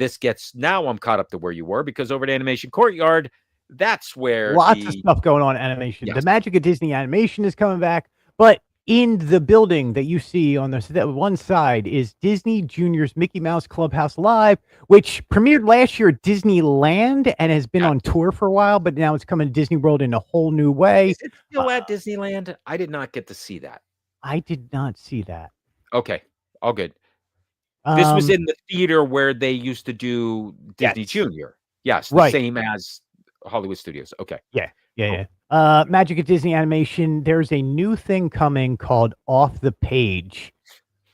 Now I'm caught up to where you were, because over at Animation Courtyard, that's where lots of stuff going on in animation. The Magic of Disney animation is coming back, but in the building that you see on the one side is Disney Junior's Mickey Mouse Clubhouse Live, which premiered last year at Disneyland and has been on tour for a while, but now it's coming to Disney World in a whole new way. Is it still at Disneyland? I did not get to see that. I did not see that. Okay, all good. This was in the theater where they used to do Disney Junior. Yes, the same as Hollywood Studios. Okay. Yeah. Magic of Disney Animation, there's a new thing coming called Off the Page,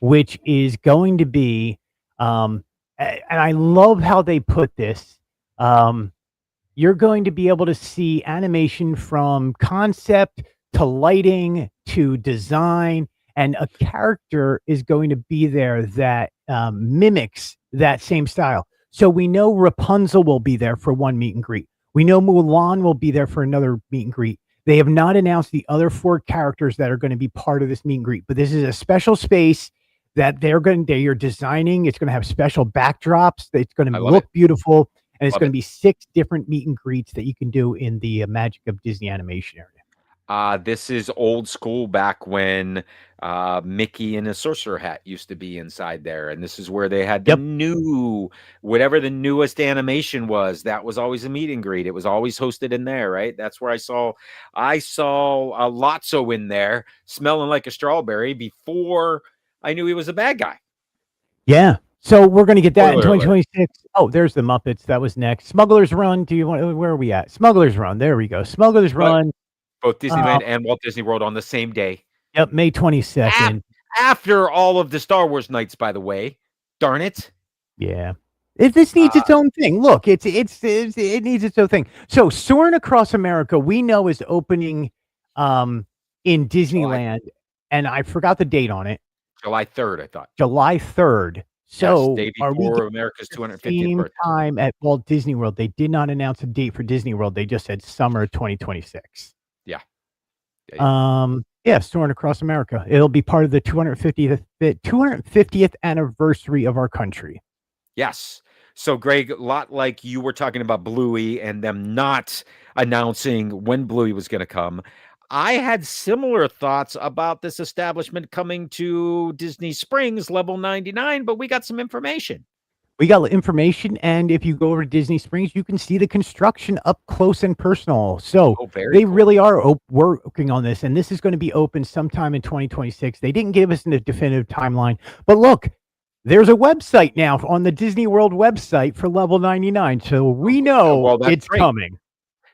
which is going to be, and I love how they put this. You're going to be able to see animation from concept to lighting to design, and a character is going to be there that mimics that same style. So we know Rapunzel will be there for one meet and greet. We know Mulan will be there for another meet and greet. They have not announced the other 4 characters that are going to be part of this meet and greet, but this is a special space that they're designing. It's going to have special backdrops. It's going to look beautiful, and it's going to be 6 different meet and greets that you can do in the Magic of Disney animation area. This is old school, back when Mickey in a sorcerer hat used to be inside there. And this is where they had the whatever the newest animation was. That was always a meet and greet. It was always hosted in there, right? That's where I saw a Lotso in there smelling like a strawberry before I knew he was a bad guy. Yeah. So we're going to get that in 2026. Oh, there's the Muppets. That was next. Smugglers Run. Where are we at? Smugglers Run. There we go. Smugglers Run. Both Disneyland and Walt Disney World on the same day. Yep, May 22nd. After all of the Star Wars nights, by the way. Darn it. Yeah. This needs its own thing. Look, it needs its own thing. So Soarin' Across America, we know, is opening in Disneyland and I forgot the date on it. July 3rd, I thought. July 3rd. Yes, So day are we before getting America's the 250th same birthday. time at Walt Disney World? They did not announce a date for Disney World. They just said summer 2026. Yeah. Yeah, Soaring Across America. It'll be part of the 250th anniversary of our country. Yes. So, Greg, a lot like you were talking about Bluey and them not announcing when Bluey was going to come. I had similar thoughts about this establishment coming to Disney Springs Level 99, but we got some information. We got information, and if you go over to Disney Springs, you can see the construction up close and personal. So they really are working on this, and this is going to be open sometime in 2026. They didn't give us a definitive timeline, but look, there's a website now on the Disney World website for Level 99, so we know it's coming.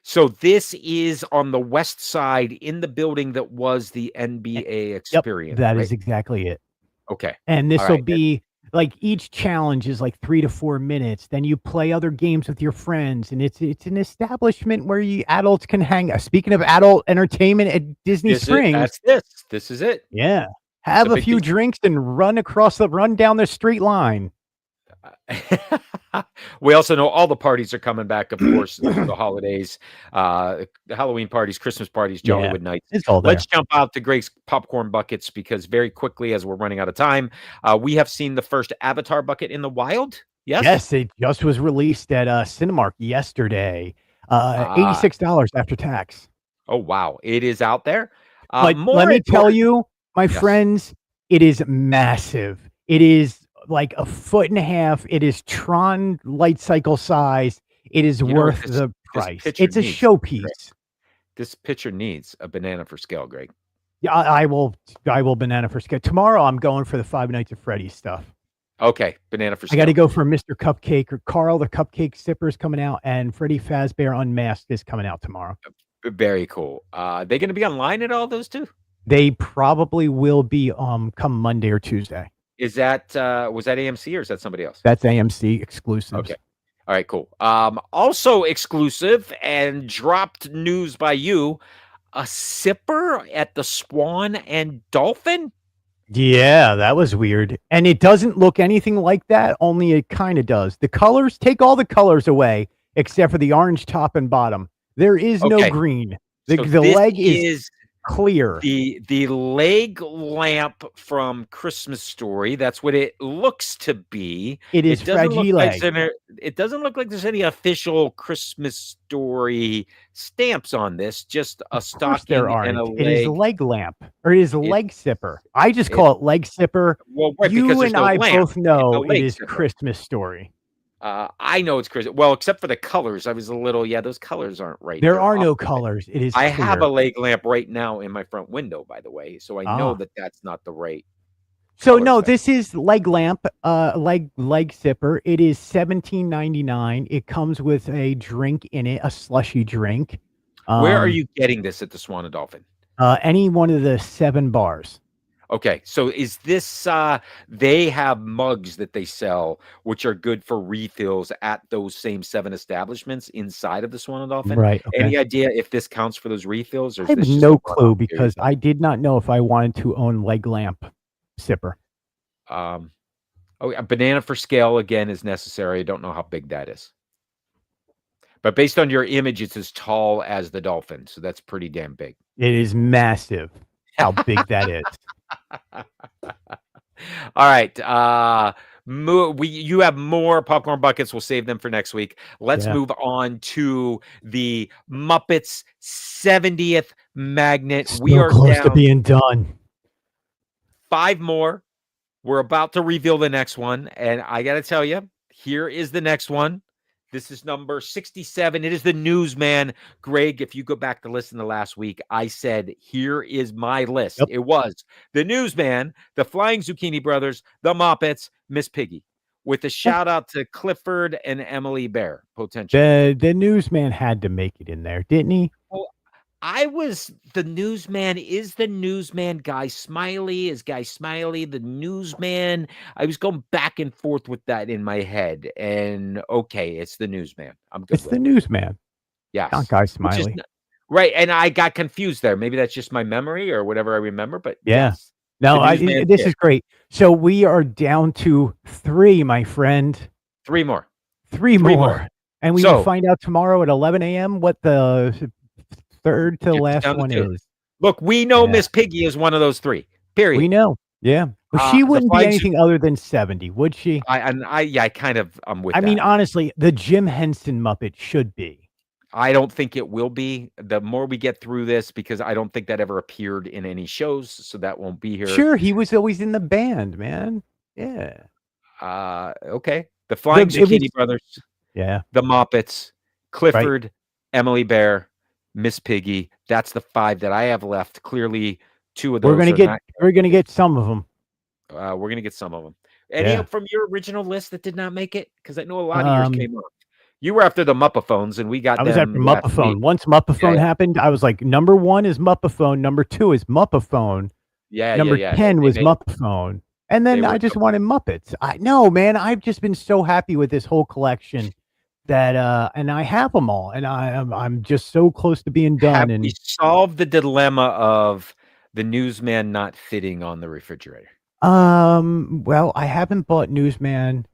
So this is on the west side in the building that was the NBA experience. That is exactly it. Okay. And this will be like each challenge is like 3 to 4 minutes. Then you play other games with your friends, and it's an establishment where adults can hang. Speaking of adult entertainment at Disney Springs, this is it. Yeah, have a few drinks and run down the street line. We also know all the parties are coming back, of course, the holidays, the Halloween parties, Christmas parties, Jollywood nights. It's all there. Let's jump out to Greg's popcorn buckets because very quickly, as we're running out of time, we have seen the first Avatar bucket in the wild. Yes? Yes, it just was released at Cinemark yesterday. $86 after tax. Oh, wow. It is out there. But let me tell you, my friends, it is massive. It is like 1.5 feet. It is Tron light cycle size. It is worth the price. It's a showpiece. This picture needs a banana for scale, Greg. Yeah, I will banana for scale. Tomorrow I'm going for the Five Nights at Freddy's stuff. Okay, banana for scale. I got to go for Mr. Cupcake or Carl the Cupcake Sipper is coming out, and Freddy Fazbear Unmasked is coming out tomorrow. Very cool. They going to be online at all those two? They probably will be come Monday or Tuesday. Is that was that AMC or is that somebody else? That's AMC exclusive. Okay. All right, cool. Also exclusive and dropped news by you, a sipper at the Swan and Dolphin? Yeah, that was weird. And it doesn't look anything like that, only it kind of does. The colors, take all the colors away except for the orange top and bottom. There is no green. The leg is clear. The leg lamp from Christmas Story. That's what it looks to be. It is fragile. It doesn't look like there's any official Christmas Story stamps on this. Just a stocking and a leg. It is a leg lamp, or it is a leg sipper. I just call it leg sipper. Well, right, you and I both know it is Christmas Story. I know it's crazy. Well, except for the colors. I was a little, those colors aren't right. There are no colors. It is I have a leg lamp right now in my front window, by the way. So I know that that's not the right. So no, this is leg lamp, leg sipper. It is $17.99. It comes with a drink in it, a slushy drink. Where are you getting this at the Swan and Dolphin? Any one of the 7 bars. Okay, so is this they have mugs that they sell which are good for refills at those same 7 establishments inside of the Swan and Dolphin? Right. Okay. Any idea if this counts for those refills? Or I have no clue because I did not know if I wanted to own leg lamp sipper. A banana for scale again is necessary. I don't know how big that is. But based on your image, it's as tall as the dolphin, so that's pretty damn big. It is massive. How big that is. All right. You have more popcorn buckets. We'll save them for next week. Let's move on to the Muppets 70th magnet. We are close to being done. 5 more. We're about to reveal the next one. And I got to tell you, here is the next one. This is number 67. It is the Newsman. Greg, if you go back to listen to last week, I said, here is my list. It was the Newsman, the Flying Zucchini Brothers, the Muppets, Miss Piggy, with a shout out to Clifford and Emily Bear, potentially. The Newsman had to make it in there, didn't he? Well, the Newsman. Is the Newsman Guy Smiley? Is Guy Smiley the Newsman? I was going back and forth with that in my head. And okay, it's the Newsman. I'm good. It's the Newsman. Yes. Not Guy Smiley. Right, and I got confused there. Maybe that's just my memory or whatever I remember, but Yeah. yes, the No, newsman this did. is great. So we are down to 3, my friend. 3 more. 3 3 more. more. And we will So, find out tomorrow at 11 AM what the third to just last down to one 2. is. Look, we know Yeah. Miss Piggy is one of those 3, We period. know. Yeah. Well, she The wouldn't be Flying Zoo anything other than 70, would she? yeah, I kind of I'm with I mean, that. honestly, the Jim Henson Muppet should be. I don't think it will be. The more we get through this, because I don't think that ever appeared in any shows, so that won't be here. Sure, he was always in the band, man. Yeah. Okay. The Flying It was Zucchini Brothers, yeah, the Muppets, right. Clifford, Emily Bear, Miss Piggy. That's the 5 that I have left. Clearly, 2 of We're those gonna are get not we're gonna make it. get some of them. We're gonna get some of them. Any Yeah. from your original list that did not make it? Because I know a lot of yours Um, came up. You were after the Muppaphones, and we got I was after them last week. Muppaphone. Once Yeah, Muppaphone yeah. happened, I was like, number 1 is Muppaphone, number 2 is Muppaphone, Yeah, yeah, number yeah. 10 They was made it. Muppaphone, and They then I were just wanted Muppets. No, man, I've just been so happy with this whole collection that, and I have them all, and I'm just so close to being Have done, we and solved the dilemma of the newsman not fitting on the refrigerator? well, I haven't bought Newsman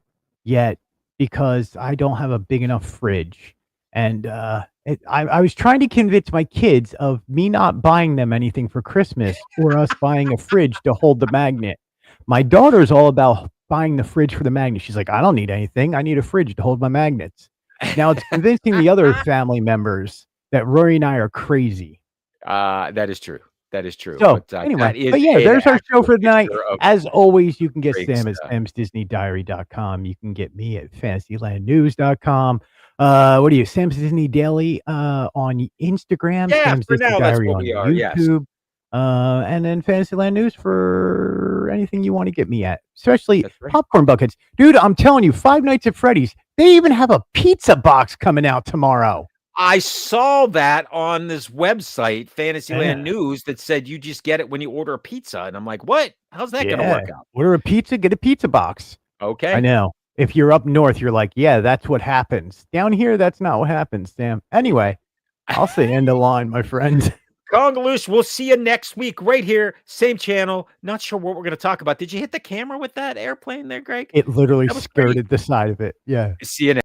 yet because I don't have a big enough fridge. And I was trying to convince my kids of me not buying them anything for Christmas or us buying a fridge to hold the magnet. My daughter's all about buying the fridge for the magnet. She's like, I don't need anything. I need a fridge to hold my magnets. Now it's convincing the other family members that Rory and I are crazy. That is true. That is true. So, But, anyway, that is but yeah, an there's our show actual for tonight. picture of As always, you can get great Sam at stuff. samsdisneydiary.com. You can get me at fantasylandnews.com. What are you, Sam's Disney Daily on Instagram, Yeah, Sam's for Disney now, that's Diary what on we are, yes. YouTube, and then Fantasyland News for anything you want to get me at, especially That's right. popcorn buckets. Dude, I'm telling you, Five Nights at Freddy's, they even have a pizza box coming out tomorrow. I saw that on this website, Yeah. Fantasyland News, that said you just get it when you order a pizza, and I'm like, "What? How's that gonna work out?" Order a pizza, get a pizza box. I Okay. know. If you're up north, you're like, yeah, that's what happens. Down here, that's not what happens, Sam. Anyway, I'll say end of line, my friend. Congaloosh, we'll see you next week right here, same channel. Not sure what we're gonna talk about. Did you hit the camera with that airplane there, Greg? It literally That was pretty. skirted the side of it. Yeah. See you next